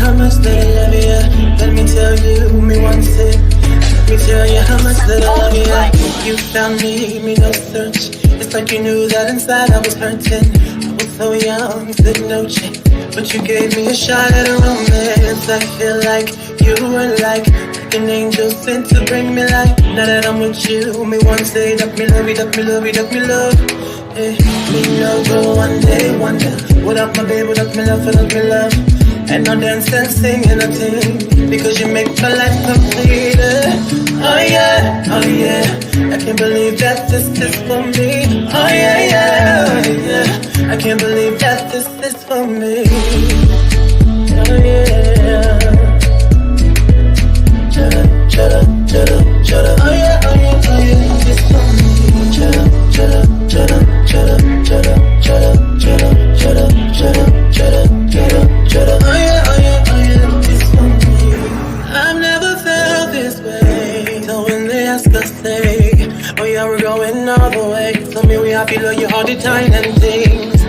how much that I love you. Let me tell you, me once it. Let me tell you how much that I love you. You found me no search. It's like you knew that inside I was hurting. I was so young, said no chance. But you gave me a shot at a romance. I feel like you were like an angel sent to bring me life. Now that I'm with you, me one say that me love you, that me love you, that me love. Hey, me no go one day wonder. Without my baby, without me love, without me love. And no dance and sing and a thing, because you make my life complete. Oh yeah, oh yeah, I can't believe that this is for me. Oh yeah, yeah, oh yeah, I can't believe that this is for me. Oh yeah. Chada, chada, chada, chada. Oh yeah, oh yeah, oh yeah, it's for me. Chada, chada, chada, chada, chada, chada, chada, chada, chada, chada, chada, chada. Oh yeah, oh yeah, oh yeah, it's for me. I've never felt this way. So when they ask us, say, oh yeah, we're going all the way. Tell me we happy, love you all the time and things.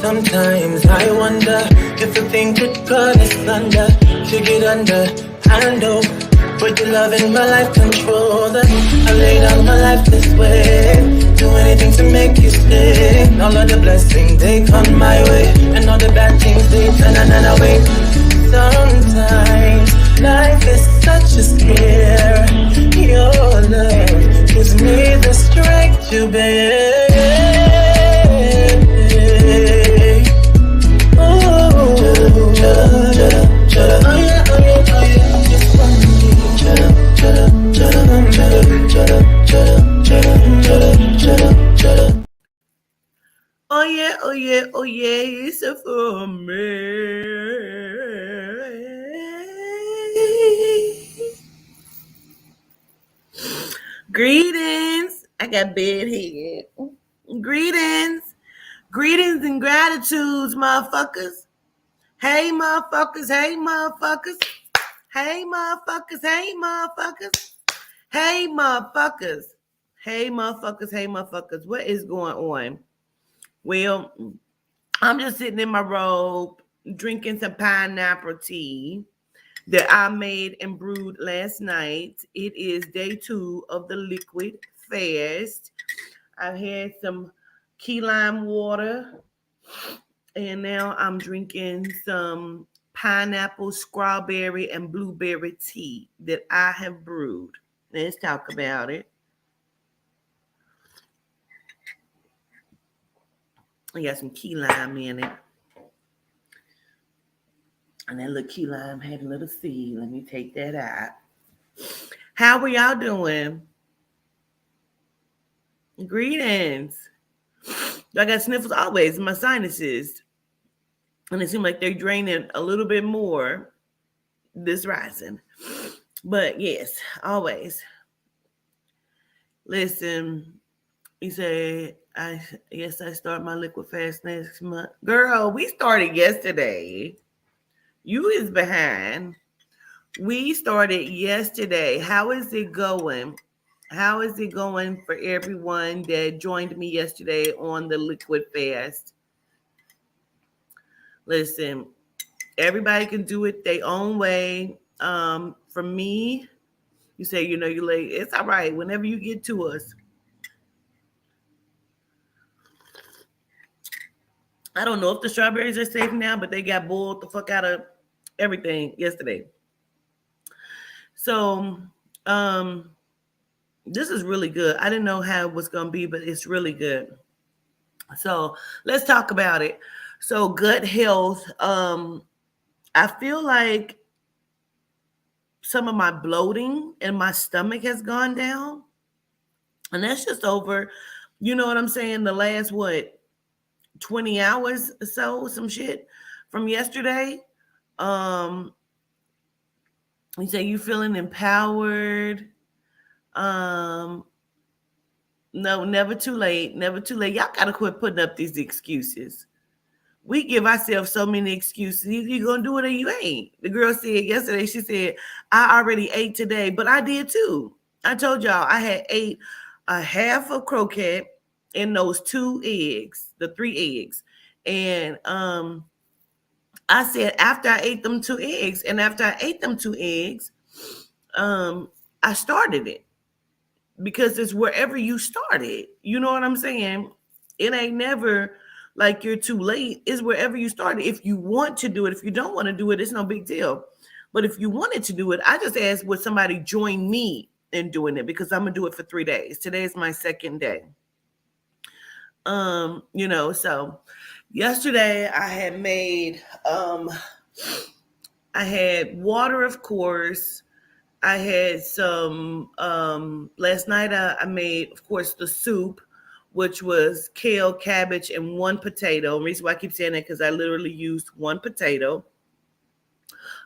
Sometimes I wonder if the thing could cut us under, to get under, I know. Put your love in my life, control that. I laid out my life this way. Do anything to make you stay. All of the blessings, they come my way. And all the bad things, they turn another way. Sometimes life is such a scare. Your love gives me the strength to bear. Oh, yeah, oh yeah, oh yeah, it's funny. Oh yeah, oh yeah, oh yeah, it's for me. Greetings. I got bad head. Greetings. Greetings and gratitudes, motherfuckers. Hey, motherfuckers. Hey, motherfuckers. Hey, motherfuckers. Hey, motherfuckers. Hey, motherfuckers. Hey, motherfuckers. Hey, motherfuckers. What is going on? Well, I'm just sitting in my robe, drinking some pineapple tea that I made and brewed last night. It is day 2 of the liquid fast. I've had some key lime water, and now I'm drinking some pineapple, strawberry, and blueberry tea that I have brewed. Let's talk about it. I got some key lime in it. And that little key lime had a little seed. Let me take that out. How are y'all doing? Greetings. I got sniffles always in my sinuses. And it seems like they're draining a little bit more this rising. But yes, always. Listen, you say, I start my liquid fast next month. Girl, we started yesterday. You is behind. We started yesterday. How is it going? How is it going for everyone that joined me yesterday on the liquid fast? Listen, everybody can do it their own way. For me, you say, you're late. It's all right. Whenever you get to us. I don't know if the strawberries are safe now, but they got boiled the fuck out of everything yesterday. So, this is really good. I didn't know how it was going to be, but it's really good. So let's talk about it. So gut health. I feel like some of my bloating in my stomach has gone down. And that's just over, you know what I'm saying? The last, 20 hours or so, some shit from yesterday. You say you feeling empowered. No, never too late. Never too late. Y'all gotta quit putting up these excuses. We give ourselves so many excuses. Either you're gonna do it or you ain't. The girl said yesterday, she said, I already ate today, but I did too. I told y'all I had ate a half of croquette and those 2 eggs, the 3 eggs. And I said after I ate them 2 eggs, and after I ate them 2 eggs, um, I started it because it's wherever you started. You know what I'm saying? It ain't never like you're too late. It's wherever you started. If you want to do it, if you don't want to do it, it's no big deal. But if you wanted to do it, I just asked would somebody join me in doing it because I'm gonna do it for 3 days. Today is my second day. So yesterday I had made I had water, of course. I had some last night I made, of course, the soup, which was kale, cabbage, and one potato. The reason why I keep saying that because I literally used one potato.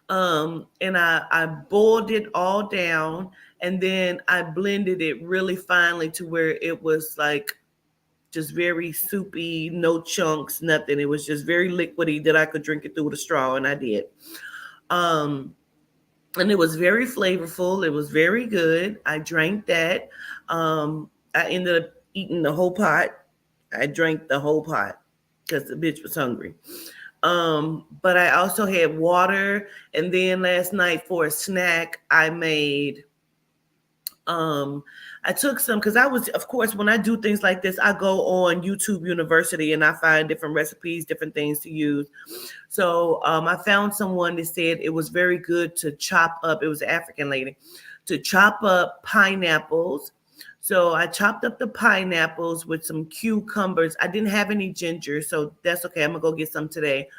And I boiled it all down, and then I blended it really finely to where it was like just very soupy, no chunks, nothing. It was just very liquidy that I could drink it through with a straw, and I did. Um, and it was very flavorful. It was very good. I drank that. I ended up eating the whole pot. I drank the whole pot because the bitch was hungry. But I also had water, and then last night for a snack, I made I took some because I was, of course, when I do things like this, I go on YouTube University and I find different recipes, different things to use. So I found someone that said it was very good to chop up. It was an African lady to chop up pineapples. So I chopped up the pineapples with some cucumbers. I didn't have any ginger, so that's okay. I'm gonna go get some today.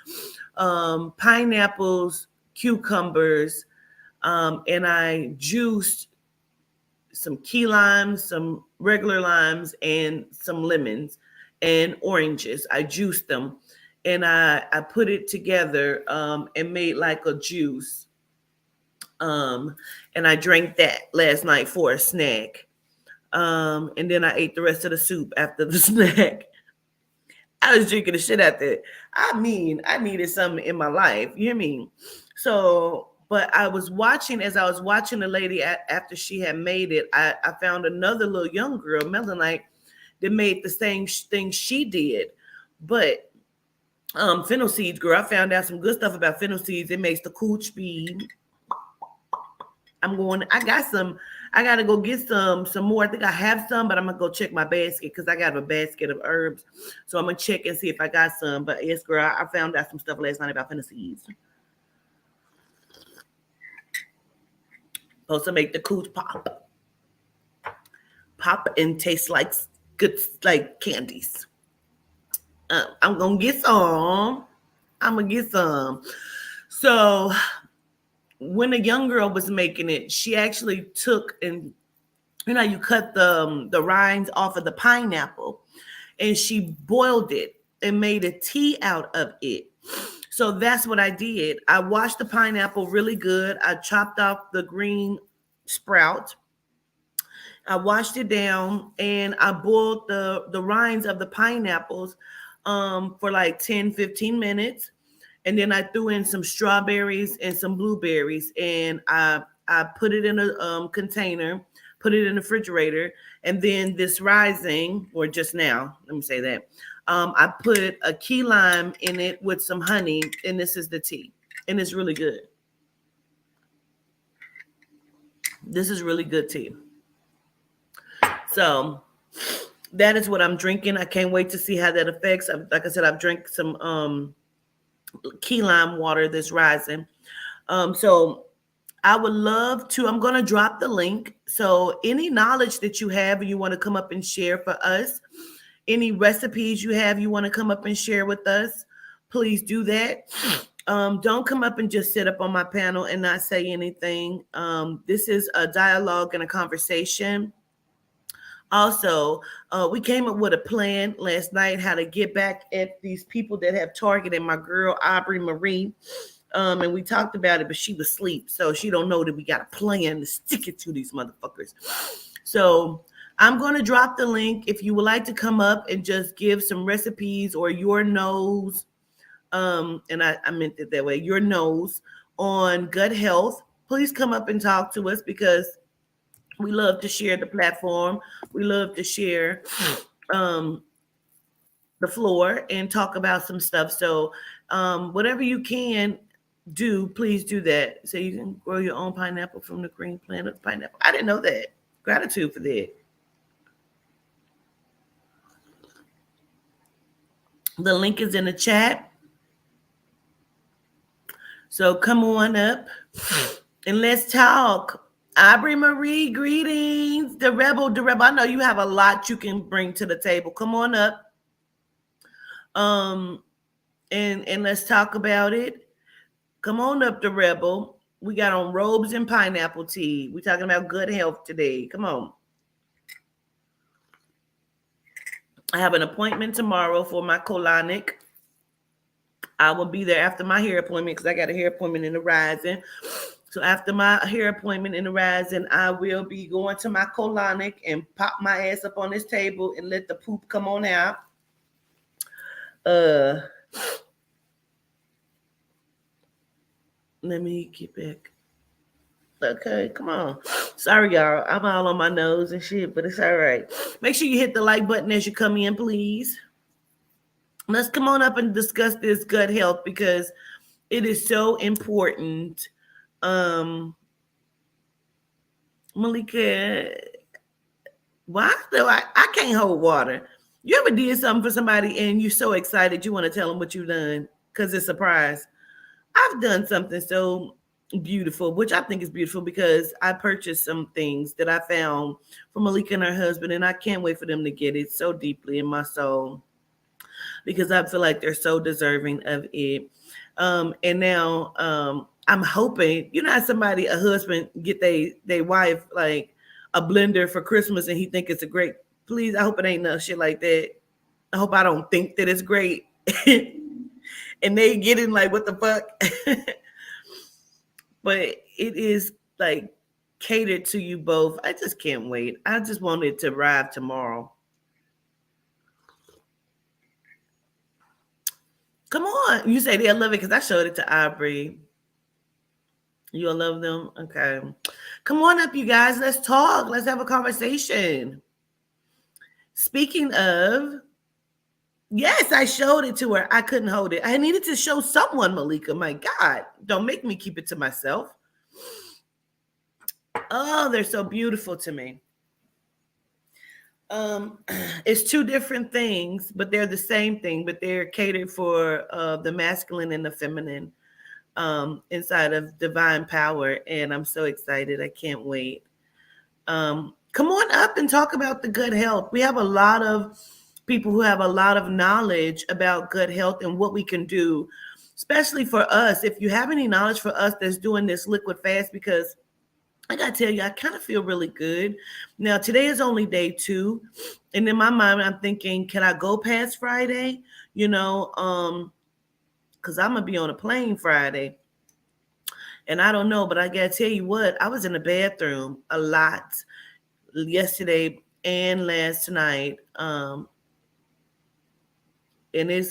Pineapples, cucumbers, and I juiced some key limes, some regular limes, and some lemons and oranges. I juiced them and I put it together and made like a juice. And I drank that last night for a snack. And then I ate the rest of the soup after the snack. I was drinking the shit out there. I mean, I needed something in my life. You hear me? So, but I was watching, as I was watching the lady after she had made it, I found another little young girl, Melanite, that made the same thing she did. But fennel seeds, girl, I found out some good stuff about fennel seeds. It makes the cooch be. I got some. I gotta go get some more. I think I have some, but I'm gonna go check my basket because I got a basket of herbs. So I'm gonna check and see if I got some. But yes, girl, I found out some stuff last night about fennel seeds. Supposed to make the cooch pop and taste like good, like candies. I'm gonna get some. I'm gonna get some. So when a young girl was making it, she actually took and you cut the rinds off of the pineapple, and she boiled it and made a tea out of it. So that's what I did. I washed the pineapple really good. I chopped off the green sprout. I washed it down and I boiled the rinds of the pineapples for like 10, 15 minutes. And then I threw in some strawberries and some blueberries, and I put it in a container, put it in the refrigerator, and then this rising, or just now, let me say that, I put a key lime in it with some honey, and this is the tea, and it's really good. This is really good tea. So that is what I'm drinking. I can't wait to see how that affects. Like I said, I've drank some key lime water this rising. So I would love to, I'm going to drop the link. So any knowledge that you have and you want to come up and share for us, any recipes you have you want to come up and share with us, please do that. Don't come up and just sit up on my panel and not say anything. This is a dialogue and a conversation. Also, we came up with a plan last night how to get back at these people that have targeted my girl Aubrey Marie. And we talked about it, but she was asleep, so she don't know that we got a plan to stick it to these motherfuckers. So I'm going to drop the link if you would like to come up and just give some recipes or your nose. And I meant it that way, your nose on gut health. Please come up and talk to us because we love to share the platform. We love to share the floor and talk about some stuff. So Whatever you can do, please do that. So you can grow your own pineapple from the green plant of pineapple. I didn't know that. Gratitude for that. The link is in the chat. So come on up and let's talk. Aubrey Marie, greetings. The rebel. I know you have a lot you can bring to the table. Come on up. And let's talk about it. Come on up, the rebel. We got on robes and pineapple tea. We're talking about good health today. Come on. I have an appointment tomorrow for my colonic. I will be there after my hair appointment because I got a hair appointment in the rising. So after my hair appointment in the rising, I will be going to my colonic and pop my ass up on this table and let the poop come on out. Let me get back. Okay, come on. Sorry, y'all. I'm all on my nose and shit, but it's all right. Make sure you hit the like button as you come in, please. Let's come on up and discuss this gut health because it is so important. Malika, why do I can't hold water? You ever did something for somebody and you're so excited you want to tell them what you've done because it's a surprise? I've done something so beautiful, which I think is beautiful because I purchased some things that I found from Malika and her husband, and I can't wait for them to get it so deeply in my soul because I feel like they're so deserving of it. And now I'm hoping, you know how a husband get they wife like a blender for Christmas and he think it's a great, please, I hope it ain't no shit like that. I hope I don't think that it's great. And they get in like, what the fuck? But it is like catered to you both. I just can't wait. I just want it to arrive tomorrow. Come on. You say they'll love it because I showed it to Aubrey. You'll love them? Okay. Come on up, you guys. Let's talk. Let's have a conversation. Speaking of, yes, I showed it to her. I couldn't hold it. I needed to show someone, Malika. My God, don't make me keep it to myself. Oh, they're so beautiful to me. It's two different things, but they're the same thing, but they're catered for the masculine and the feminine inside of divine power. And I'm so excited. I can't wait. Come on up and talk about the good health. We have a lot of people who have a lot of knowledge about good health and what we can do, especially for us. If you have any knowledge for us that's doing this liquid fast, because I got to tell you, I kind of feel really good. Now, today is only day 2. And in my mind, I'm thinking, can I go past Friday? You know, because I'm going to be on a plane Friday. And I don't know, but I got to tell you what, I was in the bathroom a lot yesterday and last night. And I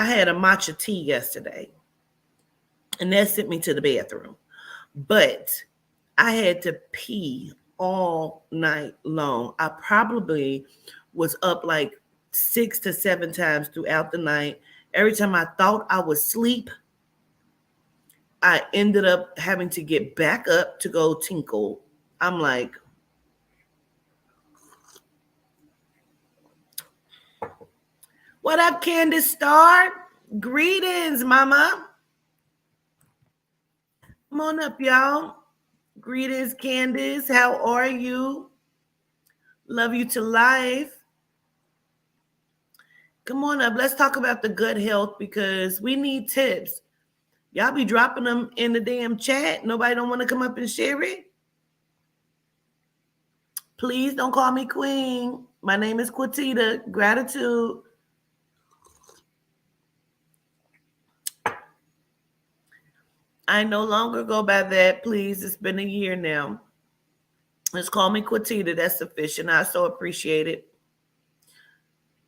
had a matcha tea yesterday. And that sent me to the bathroom. But I had to pee all night long. I probably was up like 6 to 7 times throughout the night. Every time I thought I would sleep, I ended up having to get back up to go tinkle. I'm like, what up, Candace Star? Greetings, mama. Come on up, y'all. Greetings, Candace. How are you? Love you to life. Come on up. Let's talk about the good health because we need tips. Y'all be dropping them in the damn chat. Nobody don't want to come up and share it. Please don't call me queen. My name is Quatita. Gratitude. I no longer go by that, please. It's been a year now. Just call me Quatita. That's sufficient. I so appreciate it.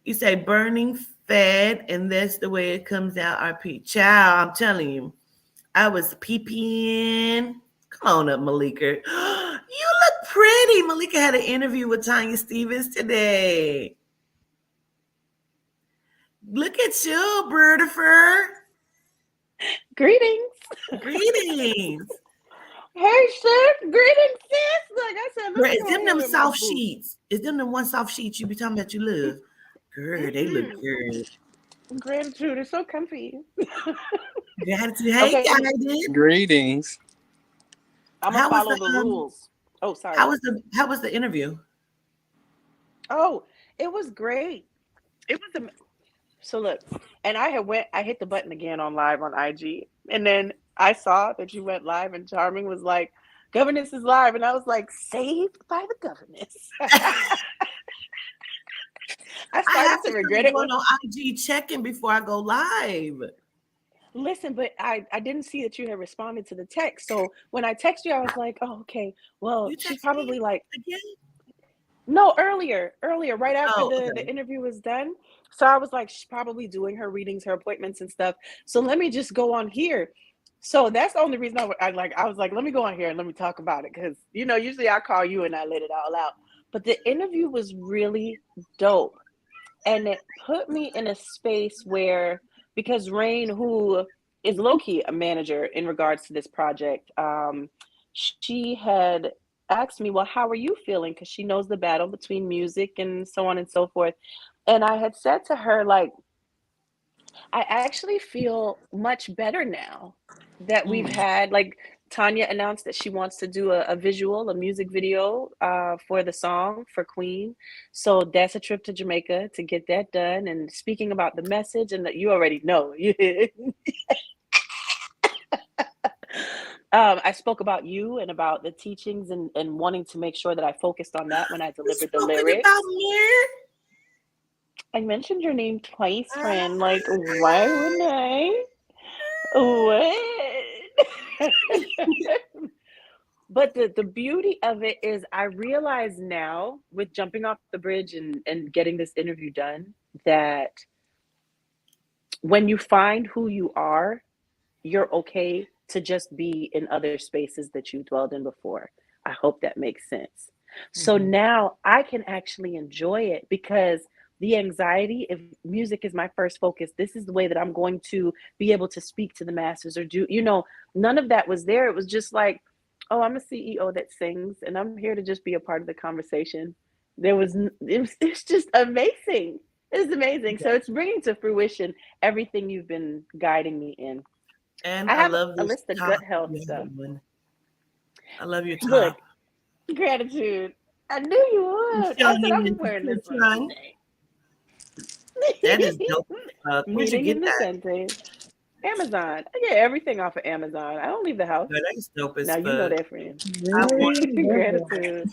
You say burning fat, and that's the way it comes out, RP. Child, I'm telling you. I was peeing. Come on up, Malika. You look pretty. Malika had an interview with Tanya Stevens today. Look at you, Birdifer. Greetings. Greetings. Hey, sis. Greetings, sis. Like I said, let Girl, me is go in them here them with my soft boo. sheets? Is them the one soft sheets you be talking about you love? Girl, they look Mm-hmm. good. Gratitude is so comfy. Gratitude. Hey, Okay, guys. Greetings. I'm gonna How was follow the the rules. Oh, sorry. how was the interview? Oh, it was great. It was so look, and I hit the button again on live on IG, and then I saw that you went live, and Charming was like, "Governess is live," and I was like, "Saved by the governess." I I have started to to regret start it going when on IG checking before I go live. listen, but I didn't see that you had responded to the text. So when I text you, I was like, "Oh, okay. Well, You she text me probably like again? no earlier, right after Oh, the okay. interview was done." So I was like, she's probably doing her readings, her appointments and stuff. So let me just go on here. So that's the only reason I was like, let me go on here and let me talk about it because usually I call you and I let it all out. But the interview was really dope, and it put me in a space where because Rain, who is low key a manager in regards to this project, she had asked me, well, how are you feeling? Because she knows the battle between music and so on and so forth. And I had said to her, like, I actually feel much better now that we've Mm. had, like, Tanya announced that she wants to do a visual, a music video for the song for Queen. So that's a trip to Jamaica to get that done. And speaking about the message, and that you already know, I spoke about you and about the teachings and wanting to make sure that I focused on that when I You delivered the spoken about lyrics. me? I mentioned your name twice, friend. Ah. Like, why wouldn't I? What? But the beauty of it is I realize now with jumping off the bridge and getting this interview done that when you find who you are, you're okay to just be in other spaces that you dwelled in before. I hope that makes sense. So Mhm. now I can actually enjoy it because the anxiety, if music is my first focus, this is the way that I'm going to be able to speak to the masses or do, none of that was there. It was just like, oh, I'm a CEO that sings and I'm here to just be a part of the conversation. It's just amazing. It's amazing. So it's bringing to fruition everything you've been guiding me in. And I I have love a this list of top gut health you stuff. have on. I love your Look, top. gratitude. I knew you You would. I said shining I'm in wearing this the one sun. today. That is dope. Where'd you Meeting get in the that? Sente. Amazon. I get everything off of Amazon. I don't leave the house. Girl, that is dope as Now you know fuck. that, friend. I want Really? Gratitude.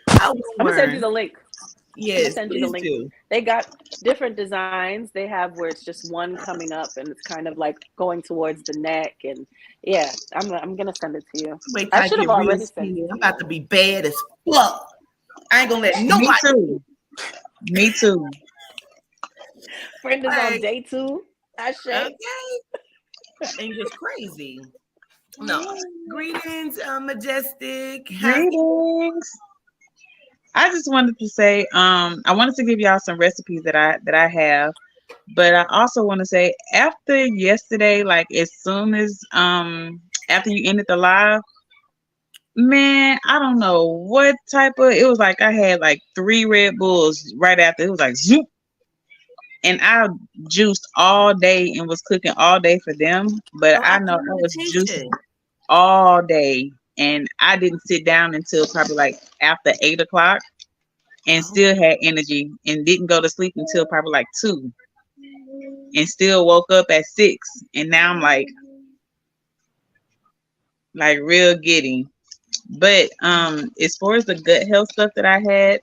I want I'm gonna send you one. the link. I'm gonna Yes, send you the please link. do. They got different designs. They have where it's just one coming up and it's kind of like going towards the neck. And yeah, I'm gonna send it to you. Wait till I I should have get real already sent skinny. it I'm to about you. to be bad as fuck. I ain't gonna let Me nobody. too. Me too. Friend is on Like, day 2. Ashe. okay. And just crazy. No. Greetings, Majestic. How's Greetings. I just wanted to say, I wanted to give y'all some recipes that I have, but I also want to say after yesterday, like as soon as after you ended the live, man, I don't know what type of it was like I had like 3 Red Bulls right after. It was like zoop, and I juiced all day and was cooking all day for them, but oh I after know the I was juicing meditation? all day and I didn't sit down until probably like after 8 o'clock and Oh, still had energy and didn't go to sleep until probably like 2 and still woke up at 6 and now I'm like real giddy. But as far as the gut health stuff that I had,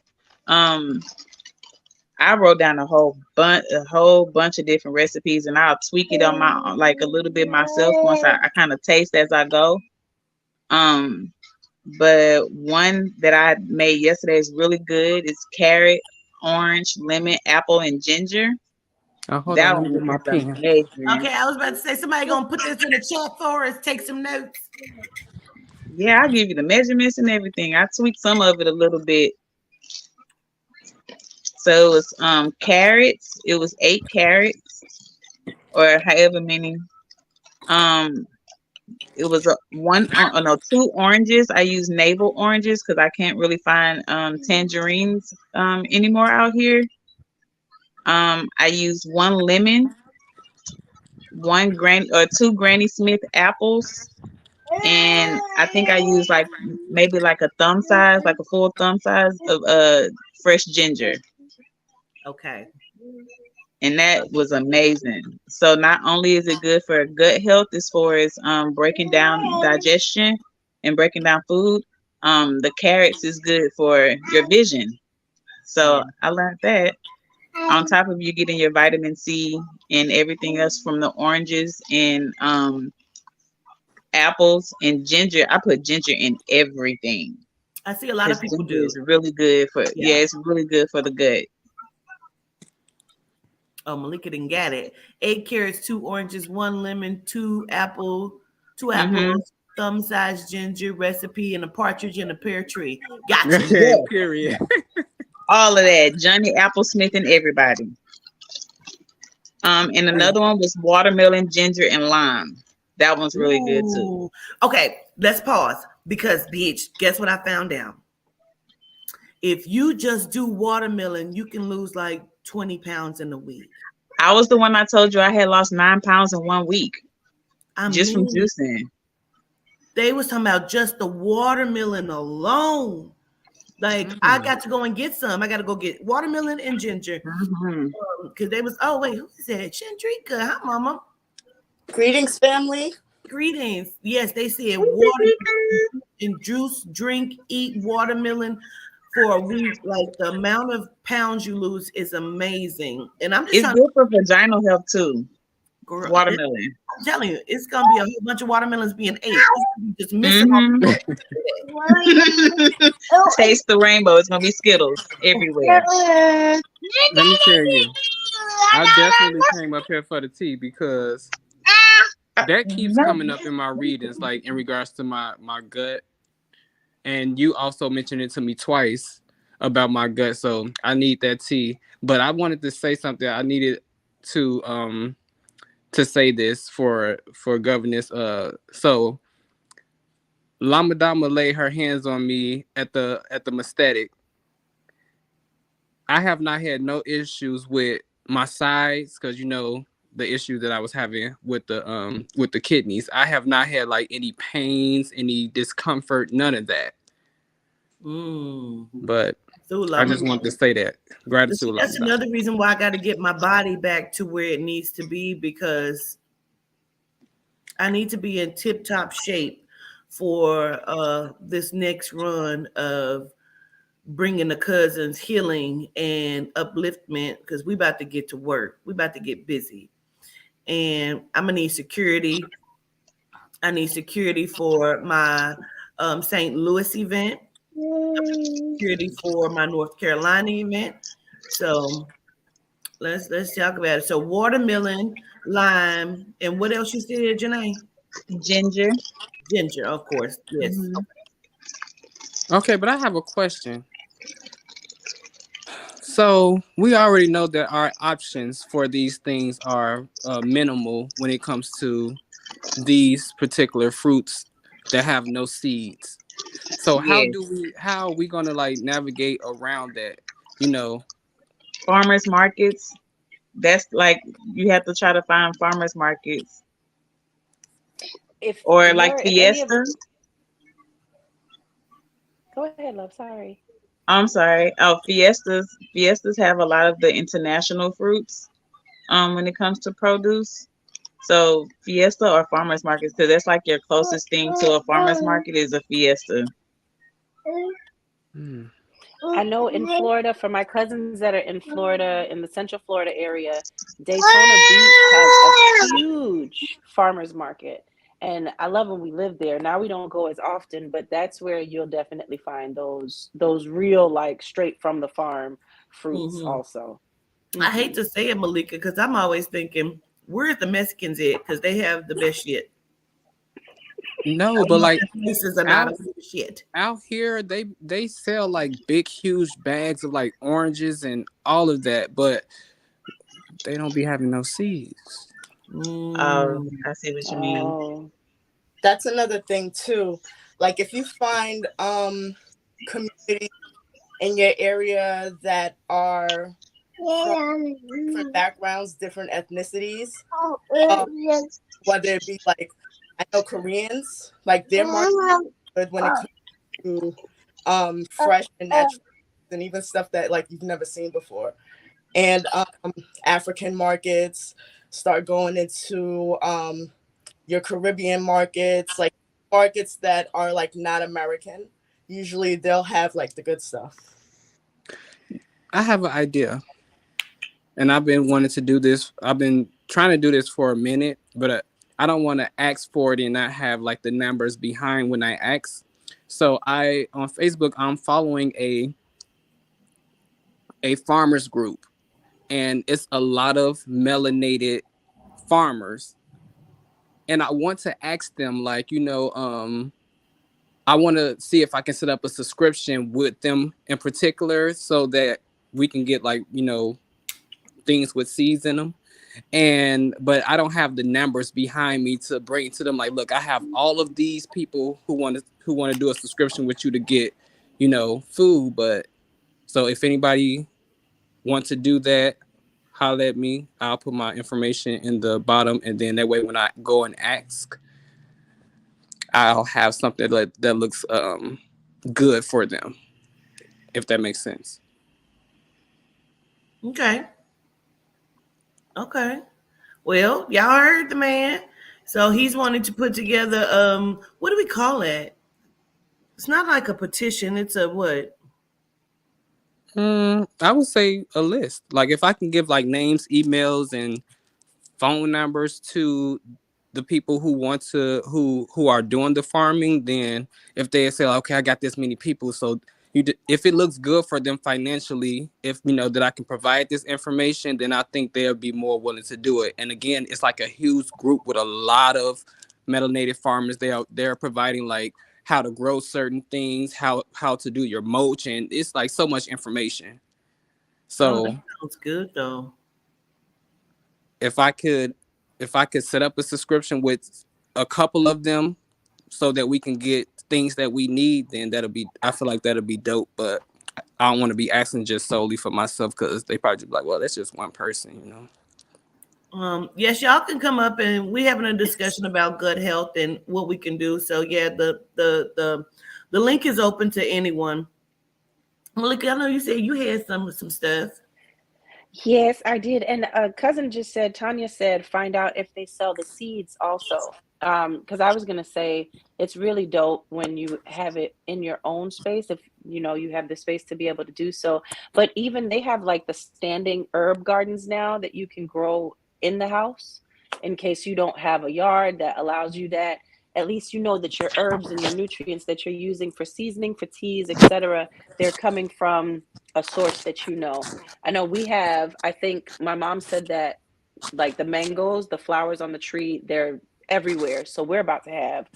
um I wrote down a whole bunch of different recipes and I'll tweak it on my like a little bit myself once I kind of taste as I go. Um but one that I made yesterday is really good. It's carrot, orange, lemon, apple, and ginger. Oh, hold on. That Let me one get my is pen. amazing. okay. I was about to say somebody gonna put this in the chat for us. Take some notes. Yeah, I give you the measurements and everything. I tweaked some of it a little bit. So it was carrots. It was 8 carrots. or however many. Um, it was a one, no, two oranges. I use navel oranges because I can't really find tangerines anymore out here. I used one lemon, one granny or two Granny Smith apples, and I think I used like maybe like a thumb size, like a full thumb size of fresh ginger, Okay. and that was amazing. So not only is it good for gut health as far as breaking down digestion and breaking down food, the carrots is good for your vision. So Yeah. I learned that. On top of you getting your vitamin C and everything else from the oranges and apples and ginger. I put ginger in everything I see a lot because of people ginger is do. really good for, yeah, Yeah. it's really good for the gut. Oh, Malika didn't get it. 8 carrots, 2 oranges, 1 lemon, two Mm-hmm. apples, thumb-sized ginger recipe, and a partridge in a pear tree. Gotcha. Okay, Yeah, period. all of that. Johnny Applesmith and everybody. And another one was watermelon, ginger, and lime. That one's really good too. Ooh. Okay, let's pause because, bitch, guess what I found out? If you just do watermelon, you can lose like 20 pounds in a week. I was the one I told you I had lost 9 pounds in 1 week I just from mean, juicing. they was talking about just the watermelon alone. Like, I Mm. got to go and get some. I got to go get watermelon and ginger Mm-hmm. because they was. Oh wait, who is that? Chandrika, hi, mama. Greetings, family. Greetings. Yes, they said water and juice, drink, eat watermelon for a week. Like the amount of pounds you lose is amazing. And I'm just It's trying to, good for vaginal health too. girl, Watermelon. I'm telling you, it's gonna be a whole bunch of watermelons being ate. It's gonna be just missing off. Mm-hmm. Taste the rainbow. It's gonna be Skittles everywhere. Let me tell you, I definitely came up here for the tea because that keeps coming up in my readings, like in regards to my gut. And you also mentioned it to me twice about my gut, so I need that tea. But I wanted to say something. I needed to say this for governance. So Lama Dama laid her hands on me at the Mastatic. I have not had no issues with my sides because you know the issue that I was having with the kidneys. I have not had like any pains, any discomfort, none of that. Mm. But So I love. just wanted to say that. But Gratitude, see, that's Lama. another reason why I got to get my body back to where it needs to be because I need to be in tip top shape for this next run of bringing the cousins healing and upliftment because we about to get to work. We about to get busy, and I'm gonna need security. I need security for my St. Louis event, security for my North Carolina event. So let's talk about it. So watermelon, lime, and what else you said, Janae? Ginger. Ginger, of course. Yes. Mm-hmm. Okay, but I have a question. So we already know that our options for these things are minimal when it comes to these particular fruits that have no seeds. So Yes. how are we gonna like navigate around that? You know, Farmers markets. That's like you have to try to find farmers markets If or like you're if any of Fiesta. Go ahead, love. Sorry. I'm sorry. Oh, Fiestas. Fiestas have a lot of the international fruits when it comes to produce. So Fiesta or farmers markets, because that's like your closest thing to a farmers market is a Fiesta. hmm. I know in Florida, for my cousins that are in Florida, in the Central Florida area, Daytona Beach has a huge farmers market. And I love when we lived there. Now we don't go as often, but that's where you'll definitely find those real like straight from the farm fruits Mm-hmm. also. I hate to say it, Malika, because I'm always thinking, where's the Mexicans at? Because they have the best shit. No, I but know like their places are not out a good shit. out here they sell like big huge bags of like oranges and all of that, but they don't be having no seeds. Mm, I see what you mean. Oh. That's another thing too. Like if you find communities in your area that are from different backgrounds, different ethnicities, um, whether it be like I know Koreans, like their market is good when it comes to fresh and natural and even stuff that like you've never seen before. And African markets start going into your Caribbean markets, like markets that are like not American. Usually they'll have like the good stuff. I have an idea, and I've been wanting to do this. I've been trying to do this for a minute, but I don't want to ask for it and not have like the numbers behind when I ask. So I on Facebook I'm following a farmers group, and it's a lot of melanated farmers, and I want to ask them like I want to see if I can set up a subscription with them in particular so that we can get like things with seeds in them. And but I don't have the numbers behind me to bring to them like, look, I have all of these people who want to do a subscription with you to get food. But so if anybody wants to do that, holler at me. I'll put my information in the bottom, and then that way when I go and ask, I'll have something that looks good for them, if that makes sense. okay. Okay. Well, y'all heard the man. So he's wanting to put together what do we call it? It's not like a petition, it's a what? I would say a list. Like if I can give like names, emails, and phone numbers to the people who want to who are doing the farming, then if they say, okay, I got this many people, so if it looks good for them financially, if that I can provide this information, then I think they'll be more willing to do it. And again, it's like a huge group with a lot of melanated farmers. They're providing like how to grow certain things, how to do your mulch, and it's like so much information. Oh, that So sounds good though. if I could set up a subscription with a couple of them so that we can get things that we need, then I feel like that'll be dope. But I don't want to be asking just solely for myself because they probably just be like, well, that's just one person. Yes, y'all can come up and we having a discussion about gut health and what we can do. So yeah, the link is open to anyone. Look, I know you said you had some stuff. Yes, I did. And a cousin just said, Tanya said, find out if they sell the seeds also. Because I was gonna say it's really dope when you have it in your own space, if you have the space to be able to do so. But even they have like the standing herb gardens now that you can grow in the house in case you don't have a yard that allows you that. At least you know that your herbs and your nutrients that you're using for seasoning, for teas, etc., they're coming from a source that you know. I know we have, I think my mom said that like the mangoes, the flowers on the tree, they're everywhere. So we're about to have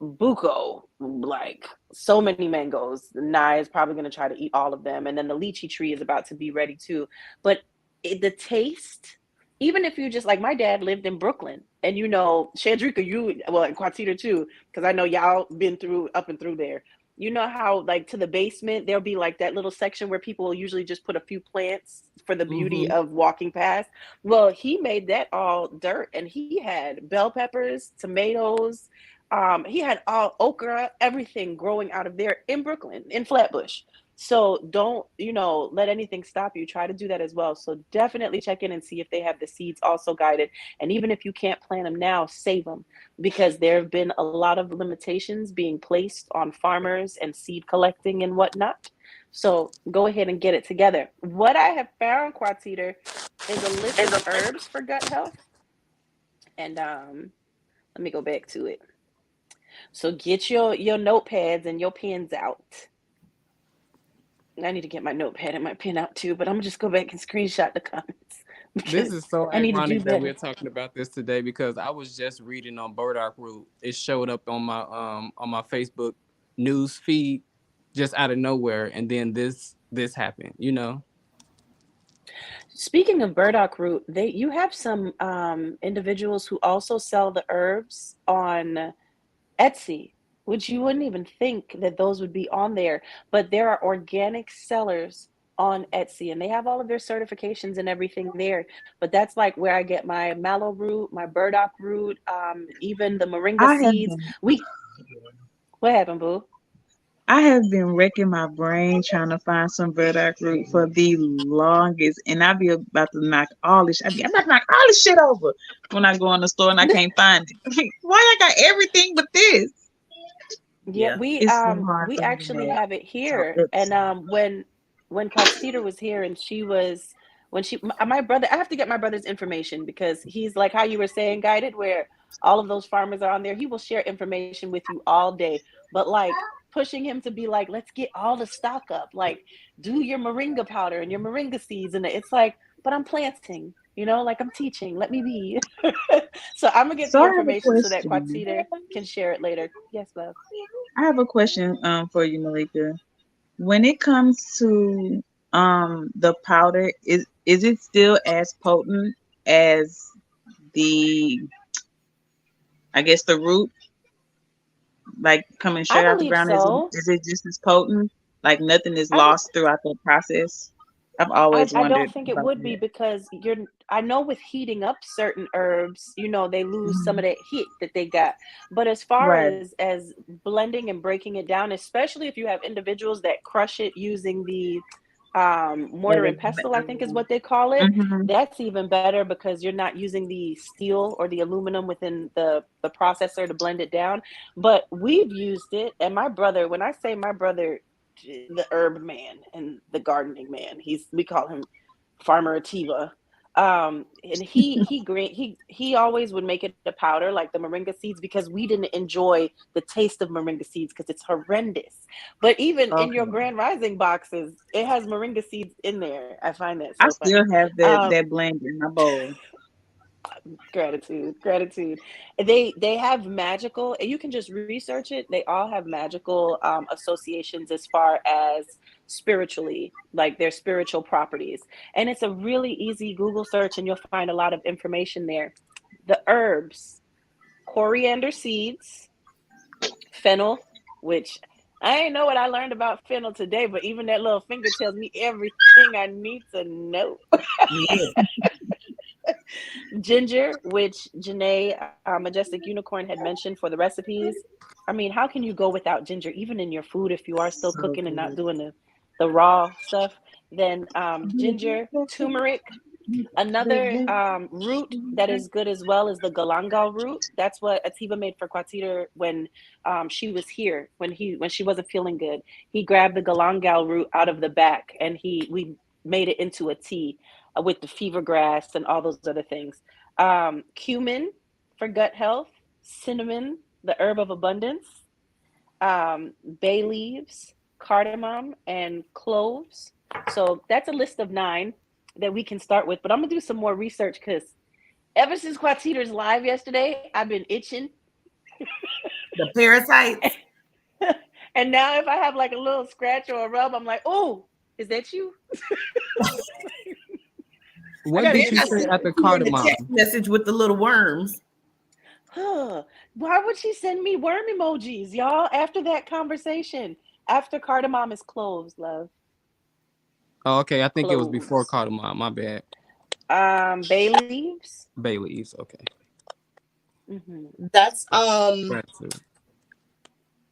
buco, like so many mangoes. Naya is probably going to try to eat all of them. And then the lychee tree is about to be ready too. But the taste, even if you just like my dad lived in Brooklyn and Chandrika, and Quatita too, because I know y'all been through up and through there. You know how like to the basement there'll be like that little section where people will usually just put a few plants for the beauty Mm-hmm. of walking past. Well, he made that all dirt and he had bell peppers, tomatoes, he had all okra, everything growing out of there in Brooklyn, in Flatbush. So don't, let anything stop you. Try to do that as well. So definitely check in and see if they have the seeds also guided. And even if you can't plant them now, save them because there have been a lot of limitations being placed on farmers and seed collecting and whatnot. So go ahead and get it together. What I have found, Quatiter, is a list of herbs for gut health. And let me go back to it. So get your notepads and your pens out. I need to get my notepad and my pen out too, but I'm gonna just go back and screenshot the comments This because is so I need to do ironic that we're better. talking about this today because I was just reading on Burdock Root. It showed up on my Facebook news feed just out of nowhere, and then this happened. Speaking of burdock root, you have some individuals who also sell the herbs on Etsy, which you wouldn't even think that those would be on there, but there are organic sellers on Etsy and they have all of their certifications and everything there. But that's like where I get my mallow root, my burdock root, even the moringa I have seeds. been What happened, boo? I have been wrecking my brain trying to find some burdock root for the longest, and I be about to knock all this. I be I'm about to knock all this shit over when I go in the store and I can't find it. Why I got everything but this? Yeah, Yeah. It's so hard we for me to actually make. have it So here. And upset. when Quatita was here and she was when she my brother, I have to get my brother's information because he's like how you were saying, guided, where all of those farmers are on there. He will share information with you all day. But like pushing him to be like, let's get all the stock up. Like do your moringa powder and your moringa seeds, and it's like, but I'm planting, like I'm teaching. Let me be. So I'm gonna get So the I have a information so that question. Quatita can share it later. Yes, love. I have a question for you, Malika. When it comes to the powder, is it still as potent as the I guess the root, like coming I straight out the believe ground? so. Is it just as potent? Like nothing is I lost throughout the process? I've always I don't wondered think it about would be that. because I know with heating up certain herbs, they lose some Hmm. of that heat that they got. But as far Right. as blending and breaking it down, especially if you have individuals that crush it using the Like mortar and pestle, I think is what they call it. hmm. That's even better because you're not using the steel or the aluminum within the processor to blend it down. But we've used it, and my brother, when I say my brother, the herb man and the gardening man, we call him Farmer Ativa. And he always would make it a powder like the moringa seeds because we didn't enjoy the taste of moringa seeds because it's horrendous. But even in your Okay. Grand Rising boxes, it has moringa seeds in there. I find that I so still funny. have that Um, that blend in my bowl. gratitude. They have magical, and you can just research it. They all have magical associations as far as spiritually, like their spiritual properties. And it's a really easy Google search and you'll find a lot of information there. The herbs: coriander seeds, fennel, which I ain't know what I learned about fennel today, but even that little finger tells me everything I need to know. Yeah. Ginger, which Janae, Majestic Unicorn, had mentioned for the recipes. I mean, how can you go without ginger, even in your food, if you are still So cooking and not good. doing the raw stuff? Then ginger, turmeric. Another root that is good as well is the galangal root. That's what Atiba made for Quatiter when she was here, when she wasn't feeling good. He grabbed the galangal root out of the back and we made it into a tea with the fever grass and all those other things. Cumin for gut health, cinnamon, the herb of abundance, bay leaves, cardamom, and cloves. So that's a list of 9 that we can start with. But I'm gonna do some more research because ever since Quatita's live yesterday, I've been itching. The parasites. And now if I have like a little scratch or a rub, I'm like, oh, is that you? I What gotta did get you Then I some say sent more. after you in the cardamom? text message with the little worms. Huh. Why would she send me worm emojis, y'all, after that conversation? After cardamom is cloves, love. Oh, okay. I think it was before Cloves. cardamom. My bad. Bay leaves. Bay leaves. Okay. Hmm. That's Gratitude.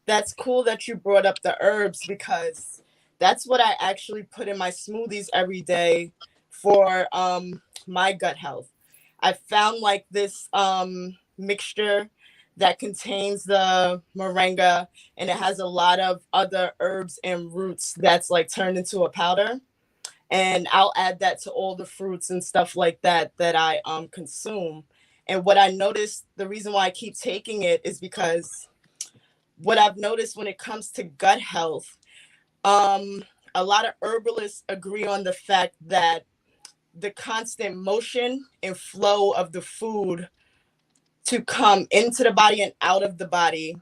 that's cool that you brought up the herbs because that's what I actually put in my smoothies every day for my gut health. I found like this mixture that contains the moringa and it has a lot of other herbs and roots that's like turned into a powder, and I'll add that to all the fruits and stuff like that that I consume. And what I noticed, the reason why I keep taking it is because what I've noticed when it comes to gut health, um, a lot of herbalists agree on the fact that the constant motion and flow of the food to come into the body and out of the body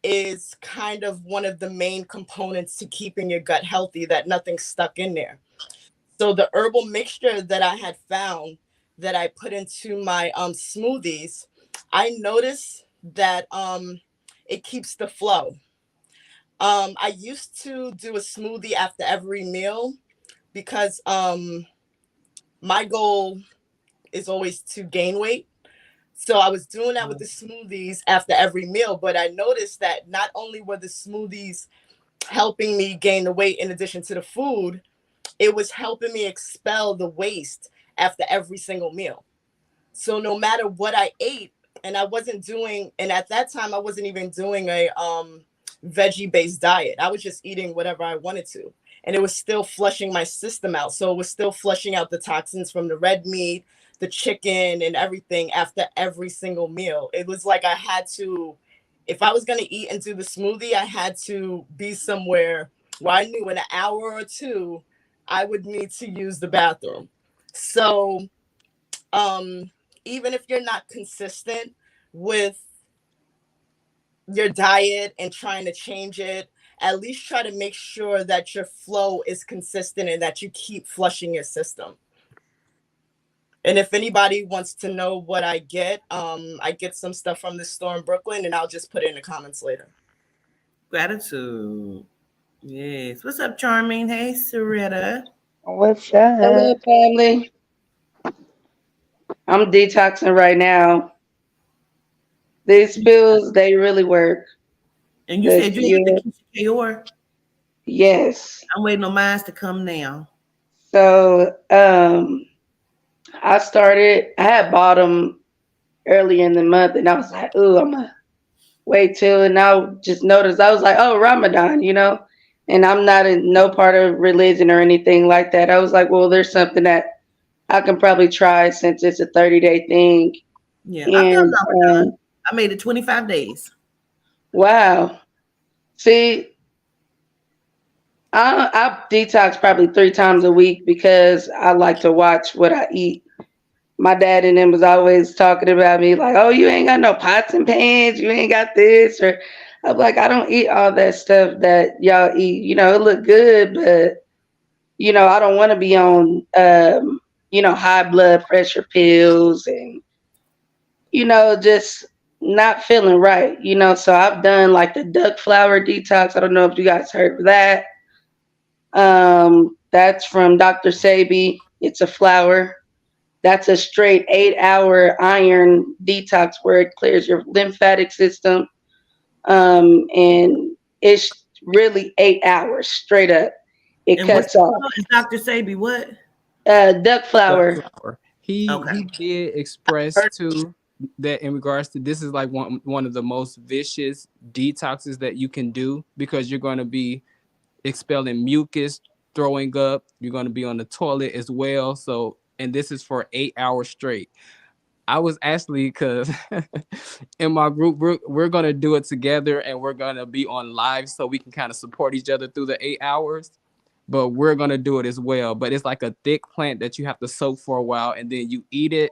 is kind of one of the main components to keeping your gut healthy, that nothing's stuck in there. So the herbal mixture that I had found that I put into my smoothies, I noticed that it keeps the flow. I used to do a smoothie after every meal because my goal is always to gain weight. So I was doing that with the smoothies after every meal, but I noticed that not only were the smoothies helping me gain the weight in addition to the food, it was helping me expel the waste after every single meal. So no matter what I ate, and I wasn't doing, and at that time I wasn't even doing a veggie based diet. I was just eating whatever I wanted to. And it was still flushing my system out. So it was still flushing out the toxins from the red meat, the chicken, and everything after every single meal. It was like I had to, if I was going to eat and do the smoothie, I had to be somewhere where I knew in an hour or two I would need to use the bathroom. So even if you're not consistent with your diet and trying to change it, at least try to make sure that your flow is consistent and that you keep flushing your system. And if anybody wants to know what I get some stuff from this store in Brooklyn, and I'll just put it in the comments later. Gratitude. Yes. What's up, Charming? Hey, Soretta. What's Hello, up? family. I'm detoxing right now. These pills, they really work. And you The said you had the cure, Keisha Kaur. yes. I'm waiting on mine to come now. So, I had bought them early in the month, and I was like, "Ooh, I'm gonna wait till." And I just noticed, I was like, "Oh, Ramadan," And I'm not in no part of religion or anything like that. I was like, "Well, there's something that I can probably try since it's a 30-day thing." Yeah, I've done And Ramadan. I made it 25 days. wow. See, I detox probably 3 times a week because I like to watch what I eat. My dad and them was always talking about me like, "Oh, you ain't got no pots and pans, you ain't got this," or I'm like, "I don't eat all that stuff that y'all eat. It look good, but I don't want to be on high blood pressure pills and just not feeling right. So I've done like the duck flower detox. I don't know if you guys heard of that. That's from Dr. Sabi. It's a flower. That's a straight 8-hour iron detox where it clears your lymphatic system. And it's really 8 hours straight up. It And what's cuts the off. color? Is Dr. Sabi what? Duck Duck flower. flower. He Okay. he did express too that in regards to this is like one of the most vicious detoxes that you can do because you're going to be expelling mucus, throwing up. You're going to be on the toilet as well. So, and this is for 8 hours straight. I was actually because in my group we're gonna do it together and we're gonna be on live so we can kind of support each other through the 8 hours. But we're gonna do it as well. But it's like a thick plant that you have to soak for a while and then you eat it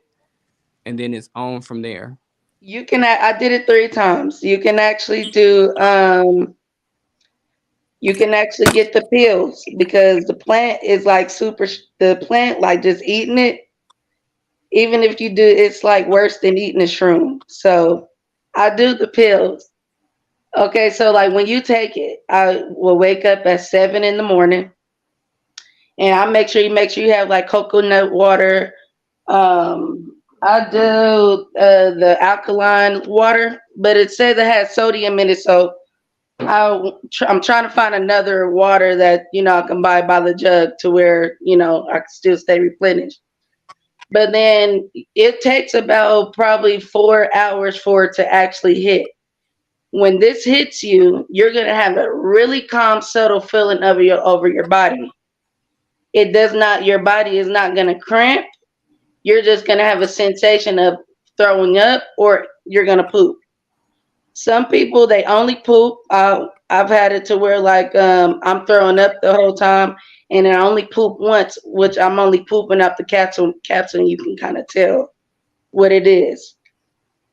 and then it's on from there. I did it 3 times. You can actually get the pills because the plant is like the plant, like just eating it, even if you do, it's like worse than eating a shroom. So I do the pills. Okay, so like when you take it, I will wake up at 7 in the morning and I make sure you have like coconut water. I do the alkaline water, but it says it has sodium in it, so I'm trying to find another water that I can buy by the jug to where I can still stay replenished. But then it takes about probably 4 hours for it to actually hit. When this hits you, you're gonna have a really calm, subtle feeling over your body. It does not. Your body is not gonna cramp. You're just gonna have a sensation of throwing up, or you're gonna poop. Some people they only poop. I've had it to where like I'm throwing up the whole time, and I only poop once, which I'm only pooping up the capsule. Capsule, and you can kind of tell what it is.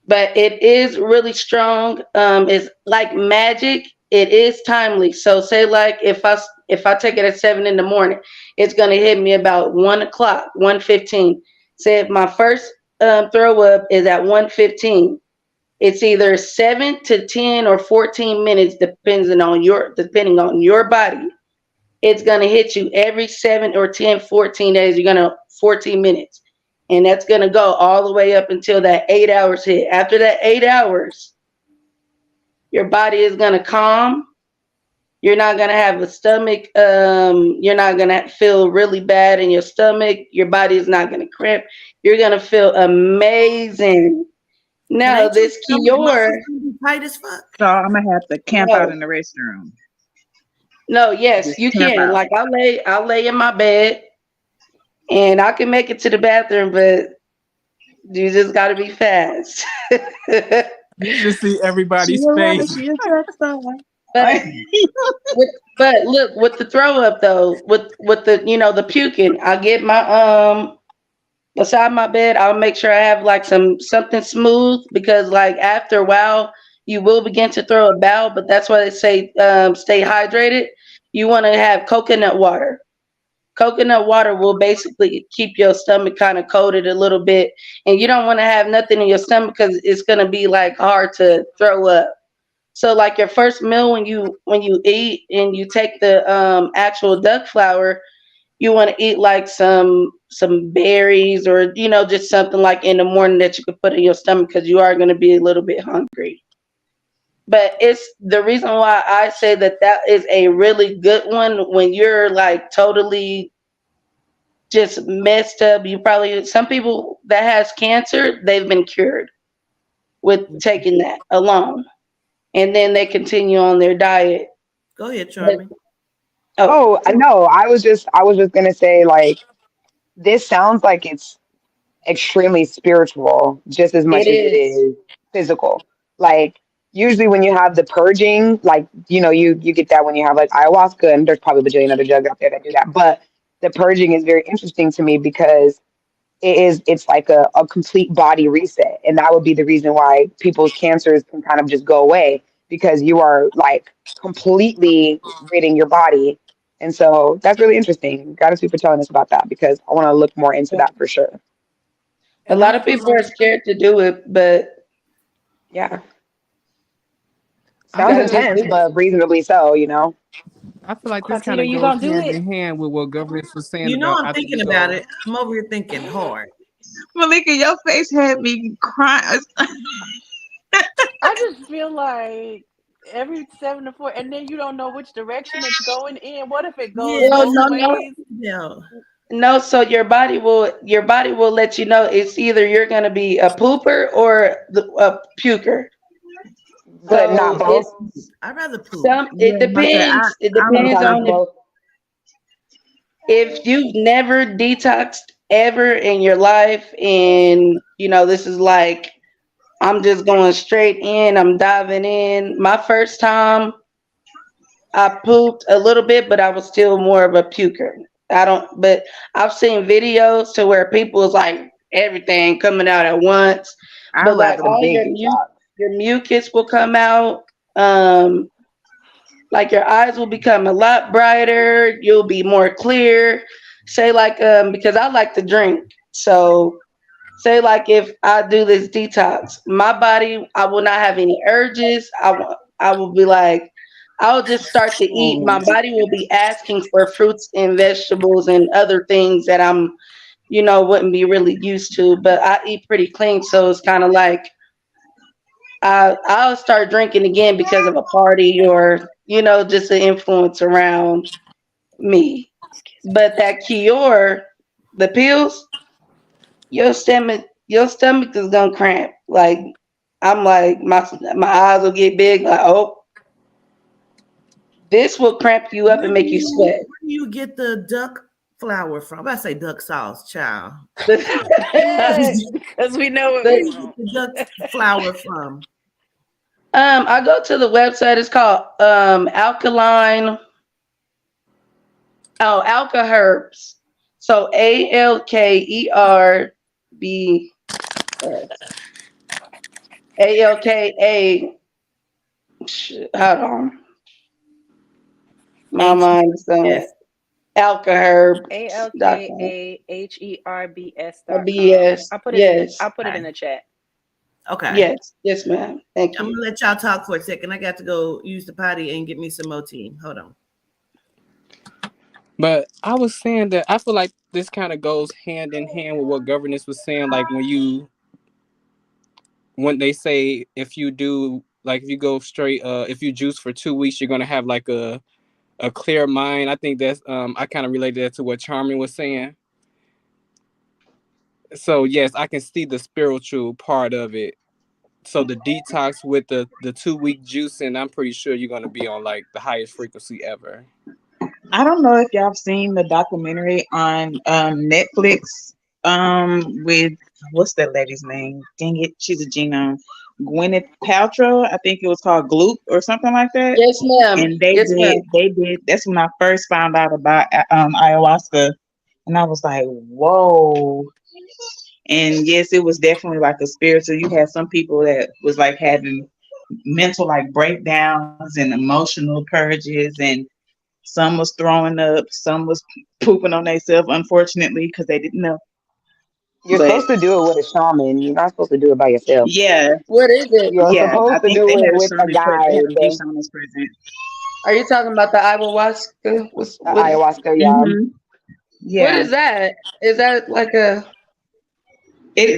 But it is really strong. It's like magic. It is timely. So say like if if I take it at 7 in the morning, it's gonna hit me about 1 o'clock, 1:15. Say if my first throw up is at 1:15, it's either 7 to 10 or 14 minutes, depending on your body. It's gonna hit you every 7 or 10, 14 days. You're gonna 14 minutes, and that's gonna go all the way up until that 8 hours hit. After that 8 hours, your body is gonna calm. You're not gonna have a stomach. You're not gonna feel really bad in your stomach. Your body is not gonna cramp. You're gonna feel amazing. But Now ain't your this stomach muscles Kior, gonna be tight as fuck? So I'm gonna have to camp out no, in the restroom. no, yes, Just you camp can. out. Like I lay in my bed and I can make it to the bathroom, but you just gotta be fast. You should see She everybody's will have face. she a track star. but with, but look, with the throw up though, with the the puking, I get my beside my bed. I'll make sure I have like something smooth, because like after a while you will begin to throw a bowel, but that's why they say stay hydrated. You want to have coconut water. Coconut water will basically keep your stomach kind of coated a little bit, and you don't want to have nothing in your stomach because it's gonna be like hard to throw up. So like your first meal, when you eat and you take the actual duck flour, you want to eat like some berries, or just something like in the morning that you could put in your stomach, because you are going to be a little bit hungry. But it's the reason why I say that is a really good one when you're like totally just messed up. You probably, some people that has cancer, they've been cured with taking that alone, and then they continue on their diet. Go ahead, But Charmy. oh, Oh, I know. I was just gonna say, like, this sounds like it's extremely spiritual just as it much as it is. is physical. Like, usually when you have the purging, like, you get that when you have like ayahuasca, and there's probably a bajillion other drugs out there that do that. But the purging is very interesting to me because it's like a complete body reset. And that would be the reason why people's cancers can kind of just go away, because you are like completely ridding your body. And so that's really interesting. Gratitude for telling us about that, because I want to look more into that for sure. A And I lot of feel people are like scared to do it, but Yeah. I Sounds that feel intense, but reasonably so. I feel like this kind Quantita, of you goes gonna do hand it? in hand with what governments was saying You know about I'm after you thinking about go. it. I'm over here thinking hard. Malika, your face had me crying. I just feel like every 7 to 4, and then you don't know which direction it's going in. What if it goes Yeah, well, that's both no, what I'm no, ways? thinking about. no. So your body will let you know it's either you're gonna be a pooper or a puker. But not So both. it's I'd rather poop. some. It Yeah, but depends. It I depends Sometimes on prefer. both. if you've never detoxed ever in your life, and this is like I'm just going straight in. I'm diving in. My first time, I pooped a little bit, but I was still more of a puker. I don't, but I've seen videos to where people is like everything coming out at once, I but like It's a rather. all big your detox. mucus will come out. Um, like your eyes will become a lot brighter. You'll be more clear. Say like because I like to drink, so say like if I do this detox, my body, I will not have any urges. I will be like, I'll just start to eat. My Mm. body will be asking for fruits and vegetables and other things that wouldn't be really used to. But I eat pretty clean, so it's kind of like I'll start drinking again because of a party, or just an influence around me. But that Kior, the pills, your stomach is gonna cramp. Like I'm like my eyes will get big. Like, oh, this will cramp you up Where and do make you you sweat. where do you get the duck flour from? I say duck sauce, child. Good, because we know what Where we do The- you get want. the duck flour from? I go to the website. It's called alkaline. Oh, Alka Herbs. So ALKABS. Hold on. My H mind is on S. it. Alkaherbs.com. ALKAHErbs.com. BS. I put it in the Yes. I put it in the chat. Okay. Yes. Yes, ma'am. Thank I'm you. gonna let y'all talk for a second. I got to go use the potty and get me some more tea. Hold on. But I was saying that I feel like this kind of goes hand in hand with what governance was saying. Like when they say if you do like if you go straight if you juice for 2 weeks, you're gonna have like a clear mind. I think that's I kind of related that to what Charmin was saying. So yes, I can see the spiritual part of it. So the detox with the 2 week juicing, I'm pretty sure you're gonna be on like the highest frequency ever. I don't know if y'all have seen the documentary on Netflix with what's that lady's name? Dang it, she's a genome. Gwyneth Paltrow, I think it was called Gloop or something like that. Yes, ma'am. And they Yes, ma'am. did. That's when I first found out about ayahuasca, and I was like, whoa. And yes, it was definitely like a spiritual. You had some people that was like having mental like breakdowns and emotional purges, and some was throwing up, some was pooping on themselves, unfortunately, because they didn't know. You're But supposed to do it with a shaman. You're not supposed to do it by yourself. yeah, What is it? You're yeah, I supposed to think do they it had a with a shaman present. They had a few guide. shamans present. Are you talking about the ayahuasca? Ayahuasca, yeah. Hmm. What Yeah. is that? Is that like a